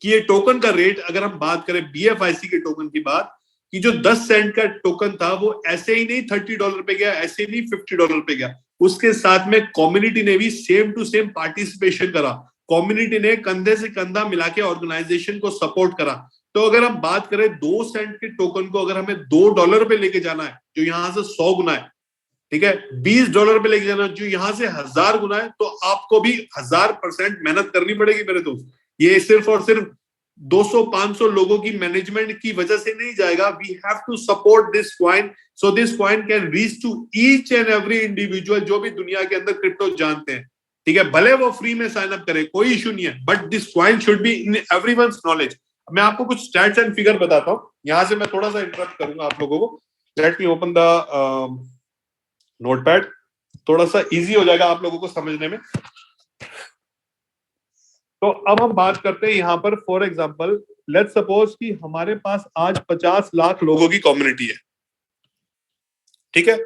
कि ये टोकन का रेट, अगर हम बात करें BFIC के टोकन की बात, कि जो 10 सेंट का टोकन था वो ऐसे ही नहीं $30 पे गया, ऐसे ही नहीं $50 पे गया। उसके साथ में कम्युनिटी ने भी सेम टू सेम पार्टिसिपेशन करा। कम्युनिटी ने कंधे से कंधा मिला के ऑर्गेनाइजेशन को सपोर्ट करा। तो अगर हम बात करें 2 सेंट के टोकन को अगर हमें $2 पे लेके जाना है, जो यहां से 100 गुना है, ठीक है, $20 पे लेके जाना जो यहां से 1000 गुना है, तो आपको भी 1000% मेहनत करनी पड़ेगी मेरे दोस्त। ये सिर्फ और सिर्फ 200-500 लोगों की मैनेजमेंट की वजह से नहीं जाएगा। We have to support this coin so this coin can reach to each and every individual जो भी दुनिया के अंदर क्रिप्टो जानते हैं, ठीक है। भले वो फ्री में साइन अप करे, कोई इशू नहीं है, but this coin should be in everyone's knowledge. मैं आपको कुछ स्टैट्स एंड फिगर बताता हूं। यहां से मैं थोड़ा सा इंटरप्ट करूंगा आप लोगों को। Let me open the notepad, थोड़ा सा इजी हो जाएगा आप लोगों को समझने में। तो अब हम बात करते हैं यहां पर, फॉर एग्जांपल लेट्स सपोज कि हमारे पास आज 50 लाख लोगों की कम्युनिटी है, ठीक है।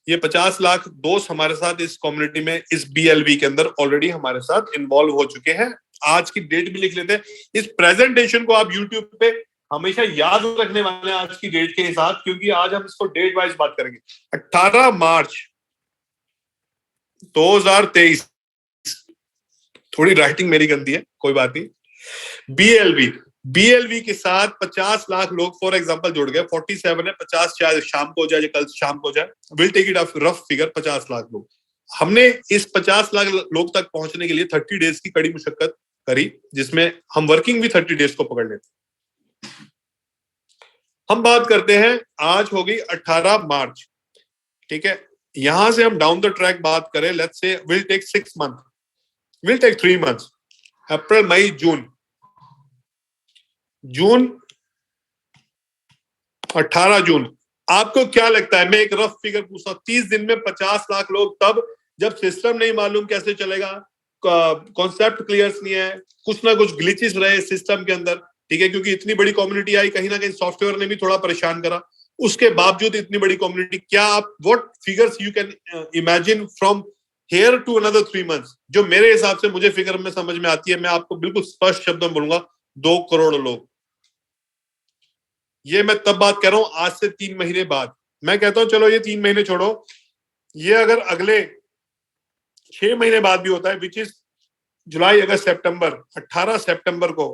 ये 50 लाख दोस्त हमारे साथ इस कम्युनिटी में, इस BLV के अंदर ऑलरेडी हमारे साथ इन्वॉल्व हो चुके हैं। आज की डेट भी लिख लेते हैं। इस प्रेजेंटेशन को आप यूट्यूब पे हमेशा याद रखने वाले हैं आज की डेट के साथ, क्योंकि आज हम इसको डेट वाइज बात करेंगे। 18 मार्च 2023, थोड़ी राइटिंग मेरी गंदी है, कोई बात नहीं। BLV के साथ 50 लाख लोग फॉर एग्जांपल जुड़ गए। 47 है, 50 शायद शाम को हो जाए, कल शाम को हो जाए, will take it rough figure 50 lakh लोग। हमने इस 50 लाख लोग तक पहुंचने के लिए 30 डेज की कड़ी मुशक्कत करी, जिसमें हम वर्किंग भी 30 डेज को पकड़ लेते। हम बात करते हैं, आज हो गई 18 मार्च, ठीक है। यहां से हम डाउन द ट्रैक बात करें, let's say will take 6 month, will take 3 months, अप्रैल मई जून। 18 जून, आपको क्या लगता है? मैं एक रफ फिगर पूछता हूं, 30 दिन में 50 लाख लोग, तब जब सिस्टम नहीं मालूम कैसे चलेगा, कॉन्सेप्ट क्लियर नहीं है, कुछ ना कुछ ग्लिचेस रहे सिस्टम के अंदर, ठीक है, क्योंकि इतनी बड़ी कम्युनिटी आई, कहीं ना कहीं सॉफ्टवेयर ने भी थोड़ा परेशान करा। उसके बावजूद इतनी बड़ी कम्युनिटी, क्या आप what figures you can imagine from here to another 3 months? जो मेरे हिसाब से मुझे फिगर में समझ में आती है, मैं आपको बिल्कुल स्पष्ट शब्दों में बोलूंगा, 2 करोड़ लोग। ये मैं तब बात कर रहा हूं आज से 3 महीने बाद। मैं कहता हूं चलो ये 3 महीने छोड़ो, ये अगर अगले 6 महीने बाद भी होता है, विच इज जुलाई अगस्त सितंबर, 18 सितंबर को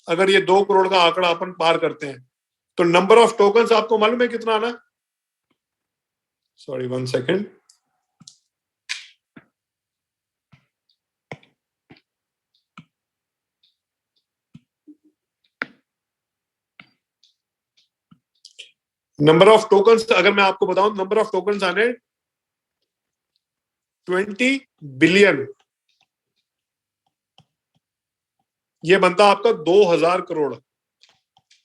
अगर ये 2 करोड़ का आंकड़ा अपन पार करते हैं, तो नंबर ऑफ टोकन्स आपको मालूम है कितना आना? Sorry 1 second, number of tokens अगर मैं आपको बताऊं, नंबर ऑफ टोकन्स आने 20 बिलियन, ये बनता आपका 2000 करोड़।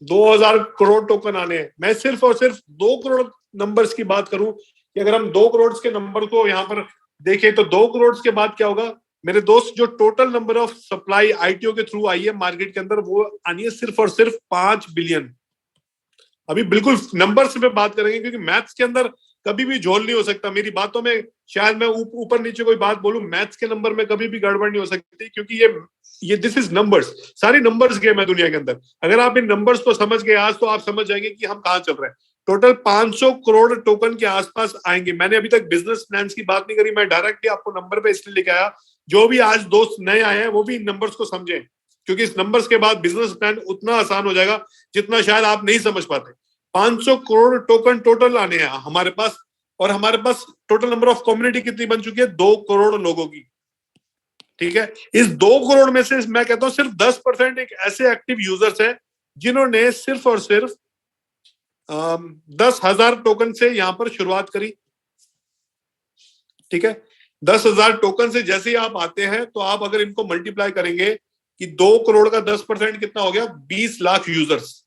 2000 करोड़ टोकन आने हैं। मैं सिर्फ और सिर्फ 2 करोड़ नंबर्स की बात करूं कि अगर हम 2 करोड़ के नंबर को यहां पर देखें तो 2 करोड़ के बाद क्या होगा मेरे दोस्त, जो total number of supply ITO के थ्रू आई है मार्केट के अंदर, वो आनी है सिर्फ और सिर्फ 5 बिलियन। अभी बिल्कुल नंबर्स पे बात करेंगे क्योंकि मैथ्स के अंदर कभी भी झोल नहीं हो सकता। मेरी बातों में शायद मैं ऊपर नीचे कोई बात बोलूं, मैथ्स के नंबर में कभी भी गड़बड़ नहीं हो सकती क्योंकि ये दिस इज नंबर्स, सारी नंबर्स गेम है दुनिया के अंदर। अगर आप इन नंबर्स को समझ गए आज तो आप समझ जाएंगे कि हम कहां चल रहे हैं। टोटल 500 करोड़ टोकन के आसपास आएंगे। मैंने अभी तक बिजनेस प्लान की बात नहीं करी, मैं डायरेक्टली आपको नंबर पे इसलिए लेके आया, जो भी आज दोस्त नए आए हैं वो भी इन नंबर्स को समझें, क्योंकि इस नंबर्स के बाद बिजनेस प्लान उतना आसान हो जाएगा जितना शायद आप नहीं समझ पाते। 500 करोड़ टोकन टोटल आने हैं हमारे पास, और हमारे पास टोटल नंबर ऑफ कम्युनिटी कितनी बन चुकी है? 2 करोड़ लोगों की। ठीक है, इस 2 करोड़ में से मैं कहता हूं सिर्फ 10% एक ऐसे एक्टिव यूजर्स हैं जिन्होंने सिर्फ और सिर्फ 10,000 टोकन से यहां पर शुरुआत करी। ठीक है, 10,000 टोकन से जैसे ही आप आते हैं तो आप अगर इनको मल्टीप्लाई करेंगे कि 2 करोड़ का 10% कितना हो गया? 20 लाख यूजर्स।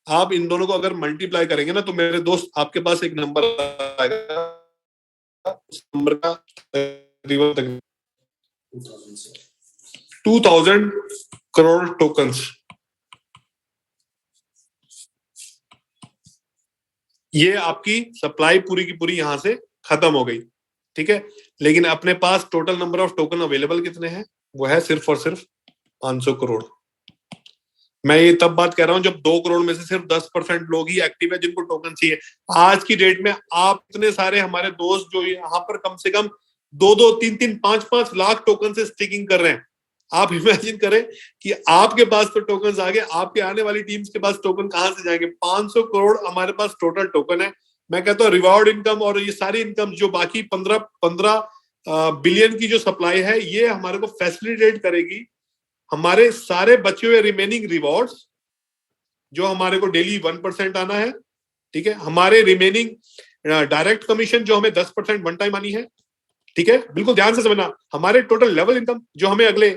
आप इन दोनों को अगर मल्टीप्लाई करेंगे ना तो मेरे दोस्त आपके पास एक नंबर आएगा, उस नंबर का तकरीबन 2000 करोड़ टोकन्स। ये आपकी सप्लाई पूरी की पूरी यहां से खत्म हो गई। ठीक है, लेकिन अपने पास total number of token available कितने हैं? वो है सिर्फ और सिर्फ 500 करोड़। मैं ये तब बात कर रहा हूं जब 2 करोड़ में से सिर्फ 10% लोग ही एक्टिव है जिनको टोकन चाहिए। आज की डेट में आप इतने सारे हमारे दोस्त जो यहाँ पर कम से कम 2-2, 3-3, 5-5 लाख टोकन से स्टिकिंग कर रहे हैं। आप इमेजिन करें कि आपके पास तो टोकन आ गए, आपके आने वाली टीम्स के पास टोकन कहां से जाएंगे? 500 करोड़ हमारे पास टोटल टोकन है। मैं कहता हूँ रिवॉर्ड इनकम और ये सारी इनकम जो बाकी 15 बिलियन की जो सप्लाई है, ये हमारे को फैसिलिटेट करेगी हमारे सारे बचे हुए रिमेनिंग रिवॉर्ड्स, जो हमारे को डेली 1% आना है। ठीक है, हमारे रिमेनिंग डायरेक्ट कमीशन जो हमें 10% वन टाइम आनी है। ठीक है, बिल्कुल ध्यान से समझना, हमारे टोटल लेवल इनकम जो हमें अगले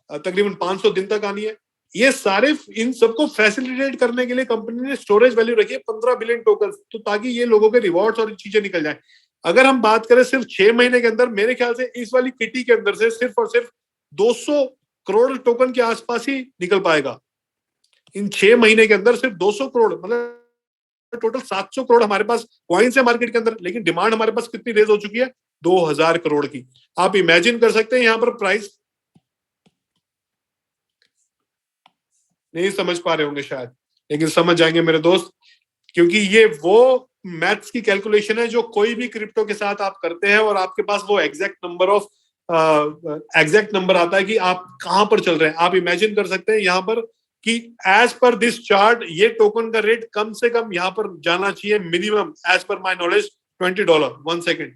तकरीबन 500 दिन तक आनी है। ये सारे इन सबको फैसिलिटेट करने के लिए कंपनी ने स्टोरेज वैल्यू रखी है 15 बिलियन टोकन, तो ताकि ये लोगों के रिवॉर्ड्स और चीजें निकल जाए। अगर हम बात करें सिर्फ 6 महीने के अंदर, मेरे ख्याल से इस वाली किटी के अंदर से सिर्फ और सिर्फ 200 करोड़ टोकन के आसपास ही निकल पाएगा। इन 6 महीने के अंदर सिर्फ 200 करोड़, मतलब टोटल 700 करोड़ हमारे पास कॉइन्स है मार्केट के अंदर, लेकिन डिमांड हमारे पास कितनी रेज हो चुकी है? 2000 करोड़ की। आप इमेजिन कर सकते हैं यहां पर प्राइस नहीं समझ पा रहे होंगे शायद, लेकिन समझ जाएंगे मेरे दोस्त, क्योंकि ये वो मैथ्स की कैलकुलेशन है जो कोई भी क्रिप्टो के साथ आप करते हैं और आपके पास वो एग्जैक्ट नंबर आता है कि आप कहां पर चल रहे हैं। आप इमेजिन कर सकते हैं यहां पर कि एज पर दिस चार्ट ये टोकन का रेट कम से कम यहां पर जाना चाहिए minimum, as per my knowledge, $20। 1 second,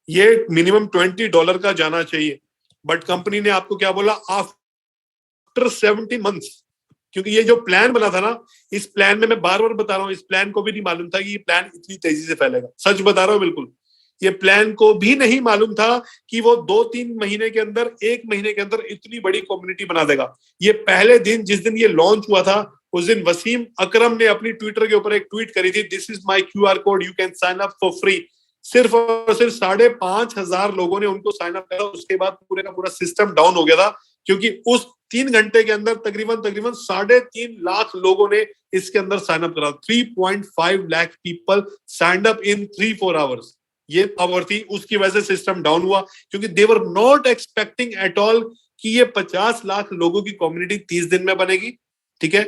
ये मिनिमम $20 का जाना चाहिए। बट कंपनी ने आपको क्या बोला? After 70 months. क्योंकि ये जो प्लान बना था ना, इस प्लान में मैं बार बार बता रहा हूं, इस प्लान को भी नहीं मालूम था कि ये प्लान इतनी तेजी से फैलेगा। सच बता रहा हूं बिल्कुल, ये प्लान को भी नहीं मालूम था कि वो 2-3 महीने के अंदर, 1 महीने के अंदर इतनी बड़ी कम्युनिटी बना देगा। ये पहले दिन जिस दिन ये लॉन्च हुआ था, उस दिन वसीम अकरम ने अपनी ट्विटर के ऊपर एक ट्वीट करी थी, this is my QR code, you can sign up for free. सिर्फ और सिर्फ 5,500 लोगों ने उनको साइन अप करा। उसके बाद पूरे का पूरा सिस्टम डाउन हो गया था, क्योंकि उस 3 घंटे के अंदर तकरीबन 3.5 लाख लोगों ने इसके अंदर साइन अप करा। 3.5 lakh people signed up in 3-4 hours. ये पावर थी, उसकी वजह से सिस्टम डाउन हुआ, क्योंकि they were not expecting at all कि ये 50 लाख लोगों की कम्युनिटी 30 दिन में बनेगी। ठीक है,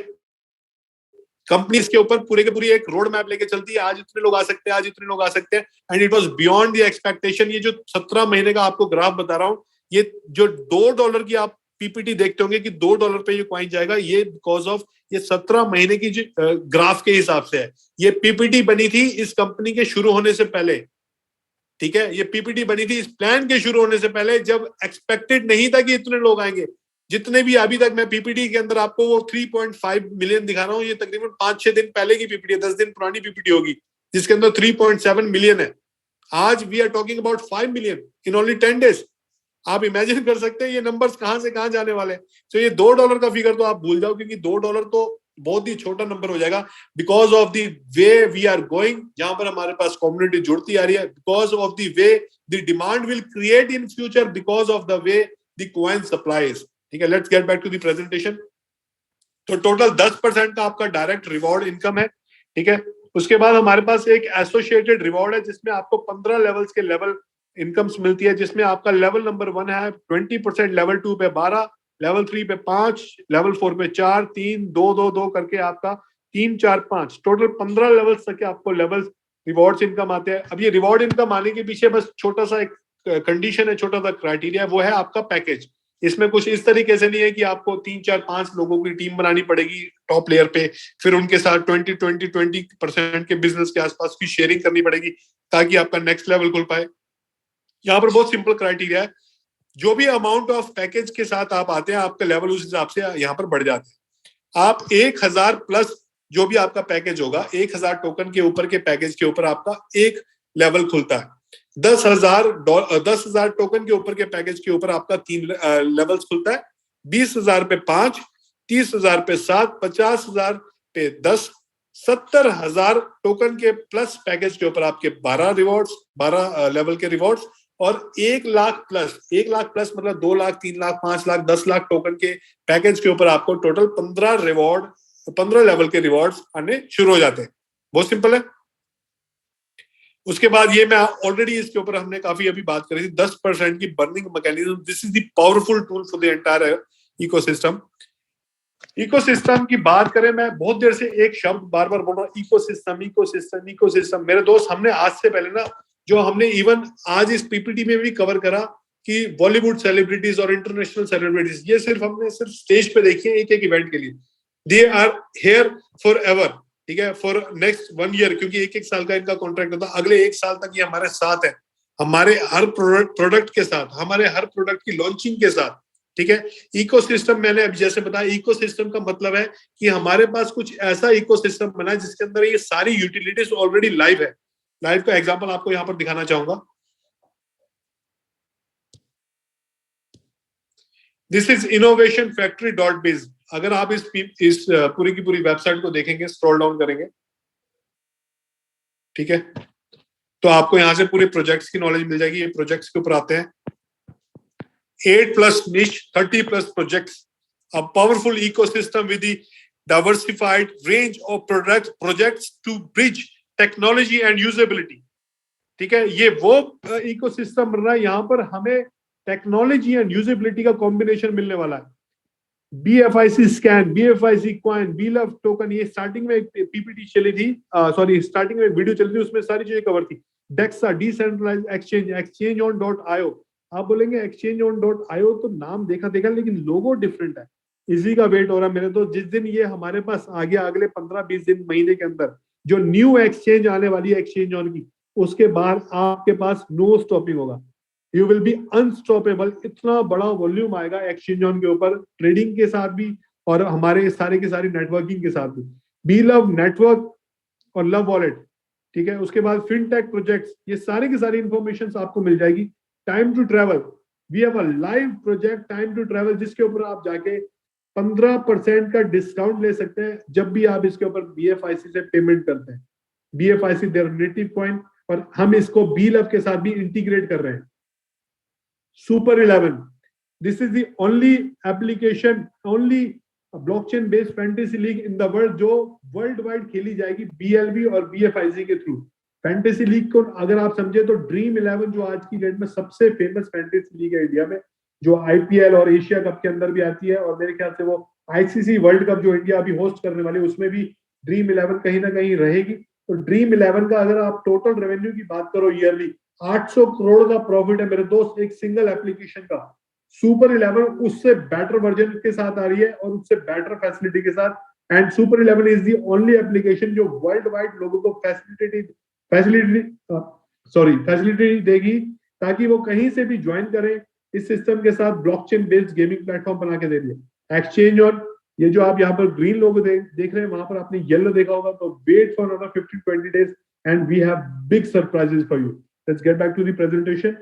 कंपनी इसके ऊपर पूरे के पूरी एक रोड मैप लेके चलती है, आज इतने लोग आ सकते हैं, आज इतने लोग आ सकते हैं, and it was beyond the expectation. ये जो 17 महीने का आपको ग्राफ बता रहा हूं, ये जो $2 की आप पीपीटी देखते होंगे कि $2 पे ये कॉइन जाएगा, ये बिकॉज ऑफ ये 17 महीने की ग्राफ के हिसाब से है। ये पीपीटी बनी थी इस कंपनी के शुरू होने से पहले। ठीक है, ये पीपीटी बनी थी इस प्लान के शुरू होने से पहले, जब एक्सपेक्टेड नहीं था कि इतने लोग आएंगे। जितने भी अभी तक मैं पीपीटी के अंदर आपको वो 3.5 मिलियन दिखा रहा हूँ, ये तकरीबन 5-6 दिन पहले की पीपीटी है, 10 दिन पुरानी पीपीटी होगी, जिसके अंदर 3.7 मिलियन है। आज we are talking about 5 million in only 10 days. आप इमेजिन कर सकते हैं ये नंबर्स कहां से कहां जाने वाले। तो ये $2 का फिगर तो आप भूल जाओ, क्योंकि $2 तो बहुत ही छोटा नंबर हो जाएगा, because of the way we are going, जहां पर हमारे पास कम्युनिटी जुड़ती आ रही है, because of the way the demand will create in future, because of the way the coin supplies. ठीक है, let's get back to the presentation. तो टोटल 10% का आपका डायरेक्ट रिवॉर्ड इनकम है। ठीक है, उसके बाद हमारे पास एक एसोसिएटेड रिवॉर्ड है, जिसमें आपको 15 लेवल्स के लेवल इनकम्स मिलती है, जिसमें आपका लेवल नंबर 1 है 20%, लेवल 2 पे 12, लेवल 3 पे 5, लेवल 4 पे 4, 3, 2, 2, 2 करके आपका 3, 4, 5 टोटल 15 लेवल्स तक के आपको लेवल्स रिवॉर्ड्स इनकम आते हैं। अब ये रिवॉर्ड इनकम आने के पीछे बस छोटा सा एक कंडीशन है, छोटा सा क्राइटेरिया, वो है आपका पैकेज। इसमें कुछ इस तरीके से नहीं है कि आपको 3, 4, 5 लोगों की टीम बनानी पड़ेगी टॉप लेयर पे, फिर उनके साथ 20% के बिजनेस के आसपास की शेयरिंग करनी पड़ेगी ताकि आपका नेक्स्ट लेवल खुल पाए। यहाँ पर बहुत सिंपल क्राइटेरिया है, जो भी अमाउंट ऑफ पैकेज के साथ आप आते हैं, आपका लेवल उस हिसाब से यहाँ पर बढ़ जाते हैं। आप 1000 प्लस जो भी आपका पैकेज होगा, 1000 टोकन के ऊपर के पैकेज के ऊपर आपका एक लेवल खुलता है। 10,000 टोकन के ऊपर के पैकेज के ऊपर आपका 3 लेवल्स खुलता है। 20,000 पे 5, 30,000 पे 7, 50,000 पे 10, 70,000 टोकन के प्लस पैकेज के ऊपर आपके 12 रिवॉर्ड्स, 12 लेवल के रिवॉर्ड्स, और 1 लाख प्लस, 1 लाख प्लस मतलब 2 लाख, 3 लाख, 5 लाख, 10 लाख टोकन के पैकेज के ऊपर आपको टोटल 15 लेवल के रिवॉर्ड्स आने शुरू हो जाते हैं। बहुत सिंपल है। उसके बाद ये मैं ऑलरेडी इसके ऊपर हमने काफी अभी बात करी थी, 10% की burning mechanism. This is the powerful tool for the entire ecosystem. Ecosystem की बात करें, मैं बहुत देर से एक शब्द बार बार बोल रहा हूँ, इकोसिस्टम इकोसिस्टम इकोसिस्टम। मेरे दोस्त, हमने आज से पहले ना, जो हमने इवन आज इस पीपीटी में भी कवर करा कि बॉलीवुड सेलिब्रिटीज और इंटरनेशनल सेलिब्रिटीज, ये हमने सिर्फ स्टेज पे देखी है एक एक इवेंट के लिए। They are here forever, ठीक है, फॉर नेक्स्ट 1 ईयर, क्योंकि एक साल का इनका कॉन्ट्रैक्ट होता है। अगले 1 साल तक ये हमारे साथ है, हमारे हर प्रोडक्ट के साथ, हमारे हर प्रोडक्ट की लॉन्चिंग के साथ। ठीक है, इकोसिस्टम मैंने अभी जैसे बताया, इकोसिस्टम का मतलब है कि हमारे पास कुछ ऐसा इकोसिस्टम बना है जिसके अंदर ये सारी यूटिलिटीज ऑलरेडी लाइव है। लाइव का एग्जांपल आपको यहाँ पर दिखाना चाहूंगा। This is innovationfactory.biz। अगर आप इस पूरी की पूरी वेबसाइट को देखेंगे, स्क्रॉल डाउन करेंगे, ठीक है, तो आपको यहाँ से पूरे प्रोजेक्ट्स की नॉलेज मिल जाएगी। ये प्रोजेक्ट्स के ऊपर आते हैं, 8+ niche, 30+ projects, a powerful ecosystem with the diversified range of projects to bridge technology and usability। ठीक है, ये वो इकोसिस्टम बन रहा है, यहाँ पर हमें टेक्नोलॉजी एंड यूजेबिलिटी का कॉम्बिनेशन मिलने वाला है। BFIC scan, BFIC coin, BLove token, ये स्टार्टिंग में एक पीपीटी चली थी, सॉरी स्टार्टिंग में एक वीडियो चली थी, उसमें सारी चीजें कवर थी। Dexa, decentralised exchange, exchange on .io। आप बोलेंगे एक्सचेंज ऑन .io तो नाम देखा, लेकिन लोगो डिफरेंट है। इसी का वेट हो रहा है मेरे तो, जिस दिन ये हमारे पास आ गया, अगले 15-20 दिन, महीने के अंदर जो न्यू एक्सचेंज आने वाली है, एक्सचेंज ऑन की, उसके बाद आपके पास नो स्टॉपिंग होगा। You will be unstoppable. इतना बड़ा वॉल्यूम आएगा एक्सचेंज ऑन के ऊपर, ट्रेडिंग के साथ भी और हमारे सारे के सारी नेटवर्किंग के साथ भी। BLove नेटवर्क और लव वॉलेट, ठीक है। उसके बाद फिनटेक प्रोजेक्ट्स, ये सारे की सारी इंफॉर्मेशन आपको मिल जाएगी। Time to travel, we have a live project time to travel, जिसके ऊपर आप जाके 15% का डिस्काउंट ले सकते हैं जब भी आप इसके ऊपर BFIC से पेमेंट करते हैं। BFIC देयर नेटिव कॉइन, और हम इसको BLove के साथ भी इंटीग्रेट कर रहे हैं। Super 11, this is the only application, only blockchain based fantasy league in the world जो वर्ल्ड वाइड खेली जाएगी BLV और BFIC के थ्रू। फैंटेसी लीग को अगर आप समझे तो ड्रीम 11 जो आज की डेट में सबसे फेमस फैंटेसी लीग है इंडिया में, जो IPL और एशिया कप के अंदर भी आती है, और मेरे ख्याल से वो ICC वर्ल्ड कप जो इंडिया अभी होस्ट करने वाली है, उसमें भी ड्रीम 11 कहीं ना कहीं रहेगी। तो ड्रीम 11 का अगर आप टोटल रेवेन्यू की बात करो ईयरली, 800 करोड़ का प्रॉफिट है मेरे दोस्त, एक सिंगल एप्लीकेशन का। सुपर 11 उससे बेटर वर्जन के साथ आ रही है और उससे बेटर फैसिलिटी के साथ, and super 11 is the only application जो वर्ल्ड वाइड लोगों को फैसिलिटी फैसिलिटी देगी ताकि वो कहीं से भी ज्वाइन करें इस सिस्टम के साथ। ब्लॉकचेन बेस्ड गेमिंग प्लेटफॉर्म बना के दे रही है एक्सचेंज। और ये जो आप यहाँ पर ग्रीन लोगो देख रहे हैं, वहां पर आपने येलो देखा होगा, तो wait for another 15-20 days and we have big surprises for you. Let's get back to the presentation.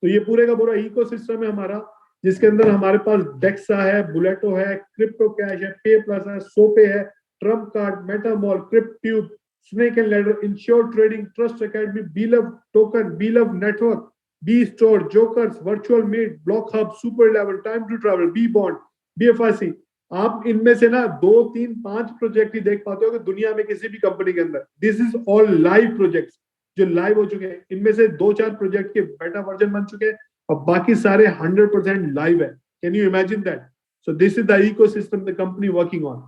तो ये पूरे का पूरा इकोसिस्टम है हमारा, जिसके अंदर हमारे पास डेक्सा है, बुलेटो है, क्रिप्टो कैश है, पे प्लस है, सोपे है, trump card, Metamall, Cryptube, snake and ladder, insure trading, trust academy, believe token, believe network, B store, jokers, virtual meet, block hub, super level, time to travel, B bond, BFIC. आप इनमें से ना 2, 3, 5 project ही देख पाते हो कि दुनिया में किसी भी कंपनी के अंदर। This is all live projects जो लाइव हो चुके हैं। इनमें से 2-4 प्रोजेक्ट के बेटा वर्जन बन चुके हैं और बाकी सारे 100% लाइव है। Can you imagine that? So this is the ecosystem the company working on.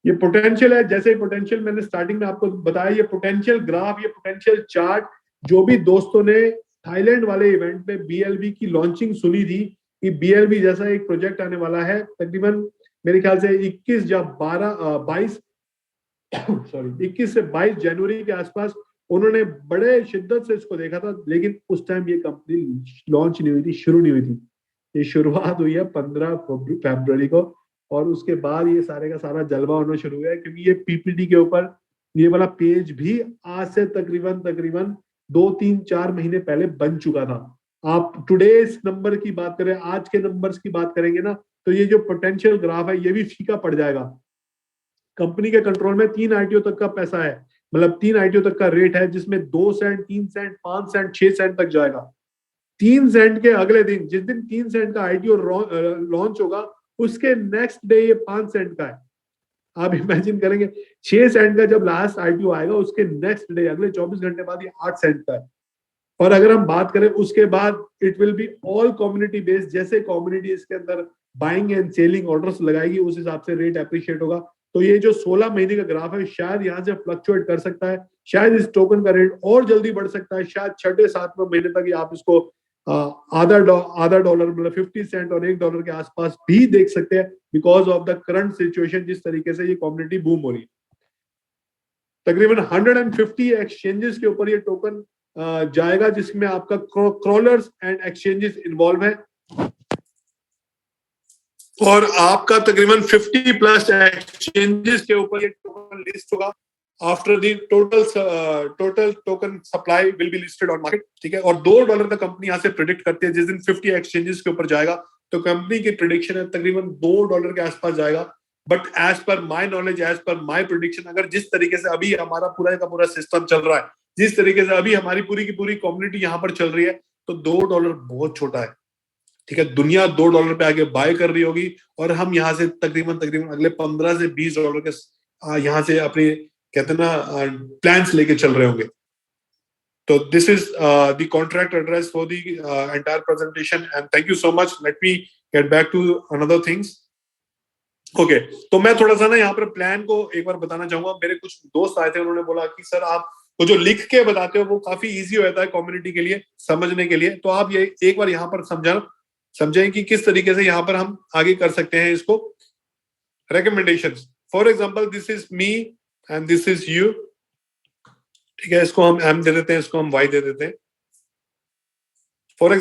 ये पोटेंशियल है, जैसे पोटेंशियल मैंने स्टार्टिंग में आपको बताया, ये पोटेंशियल ग्राफ, ये पोटेंशियल चार्ट, जो भी दोस्तों ने थाईलैंड वाले इवेंट पे बीएलबी की लॉन्चिंग सुनी थी कि बीएलबी जैसा एक प्रोजेक्ट आने वाला है, तकरीबन मेरे ख्याल से 21 या 22 सॉरी 21 से 22 जनवरी के आसपास उन्होंने बड़े शिद्दत से इसको देखा था। लेकिन उस टाइम ये कंपनी लॉन्च नहीं हुई थी, शुरू नहीं हुई थी। ये शुरुआत हुई है 15 फरवरी को, और उसके बाद ये सारे का सारा जलवा होना शुरू हुआ है, क्योंकि ये पीपीटी के ऊपर ये वाला पेज भी आज से तकरीबन 2-3-4 महीने पहले बन चुका था। आप टुडेस नंबर की बात करें, आज के नंबर्स की बात करेंगे ना, तो ये जो पोटेंशियल ग्राफ है ये भी फीका पड़ जाएगा। कंपनी के कंट्रोल में 3 आईटीओ तक का पैसा है, मतलब 3 आईटीओ तक का रेट है, जिसमें 2 सेंट, 3 सेंट, 5 सेंट, 6 सेंट तक जाएगा। 3 सेंट के अगले दिन, जिस दिन 3 सेंट का आईटीओ लॉन्च होगा, उसके नेक्स्ट डे ये 5 सेंट का है। आप इमेजिन करेंगे, 6 सेंट का जब लास्ट आईटीओ आएगा, उसके नेक्स्ट डे, अगले 24 घंटे बाद ये 8 सेंट का है। और अगर हम बात करें उसके बाद, it will be all community based. जैसे कम्युनिटी इसके अंदर बाइंग एंड सेलिंग ऑर्डर्स लगाएगी, उस हिसाब से रेट अप्रिशिएट होगा। तो ये जो 16 महीने का ग्राफ है, शायद यहाँ से फ्लक्चुएट कर सकता है, शायद इस टोकन का रेट और जल्दी बढ़ सकता है, शायद 6-7वें महीने तक आप इसको आधा डॉलर मतलब 50 सेंट और $1 के आसपास भी देख सकते हैं, because of the current situation, जिस तरीके से ये कम्युनिटी बूम हो रही है। तकरीबन 150 एक्सचेंजेस के ऊपर ये टोकन जाएगा, जिसमें आपका क्रॉलर्स एंड एक्सचेंजेस इन्वॉल्व है, और आपका तकरीबन 50+ एक्सचेंजेस के ऊपर ये टोकन लिस्ट होगा। After the total token supply will be listed on market, ठीक है। और $2 का कंपनी यहाँ से प्रिडिक्ट करती है, जिस दिन 50 एक्सचेंजेस के ऊपर जाएगा, तो कंपनी की प्रिडिक्शन है तकरीबन $2 के आसपास जाएगा। But as per my knowledge, as per my prediction, अगर जिस तरीके से अभी हमारा पूरा का पूरा सिस्टम चल रहा है, जिस तरीके से अभी हमारी पूरी की पूरी कम्युनिटी यहाँ पर चल रही है, तो $2 बहुत छोटा है, ठीक है। दुनिया $2 पे आगे बाय कर रही होगी, और हम यहाँ से तकरीबन अगले 15 से $20 के यहाँ से अपने कहते हैं ना प्लान्स लेके चल रहे होंगे। तो this is the contract address for the entire presentation, and thank you so much. Let me get back to another things. Okay, तो मैं थोड़ा सा ना यहाँ पर प्लान को एक बार बताना चाहूंगा। मेरे कुछ दोस्त आए थे, उन्होंने बोला कि सर आप वो जो लिख के बताते हो वो काफी इजी हो जाता है कम्युनिटी के लिए समझने के लिए, तो आप ये एक बार यहाँ पर समझें कि किस तरीके से यहाँ पर हम आगे कर सकते हैं इसको। Recommendations, for example this is me and this is you, ठीक है। इसको हम एम दे देते हैं, इसको हम वाई दे देते हैं। फॉर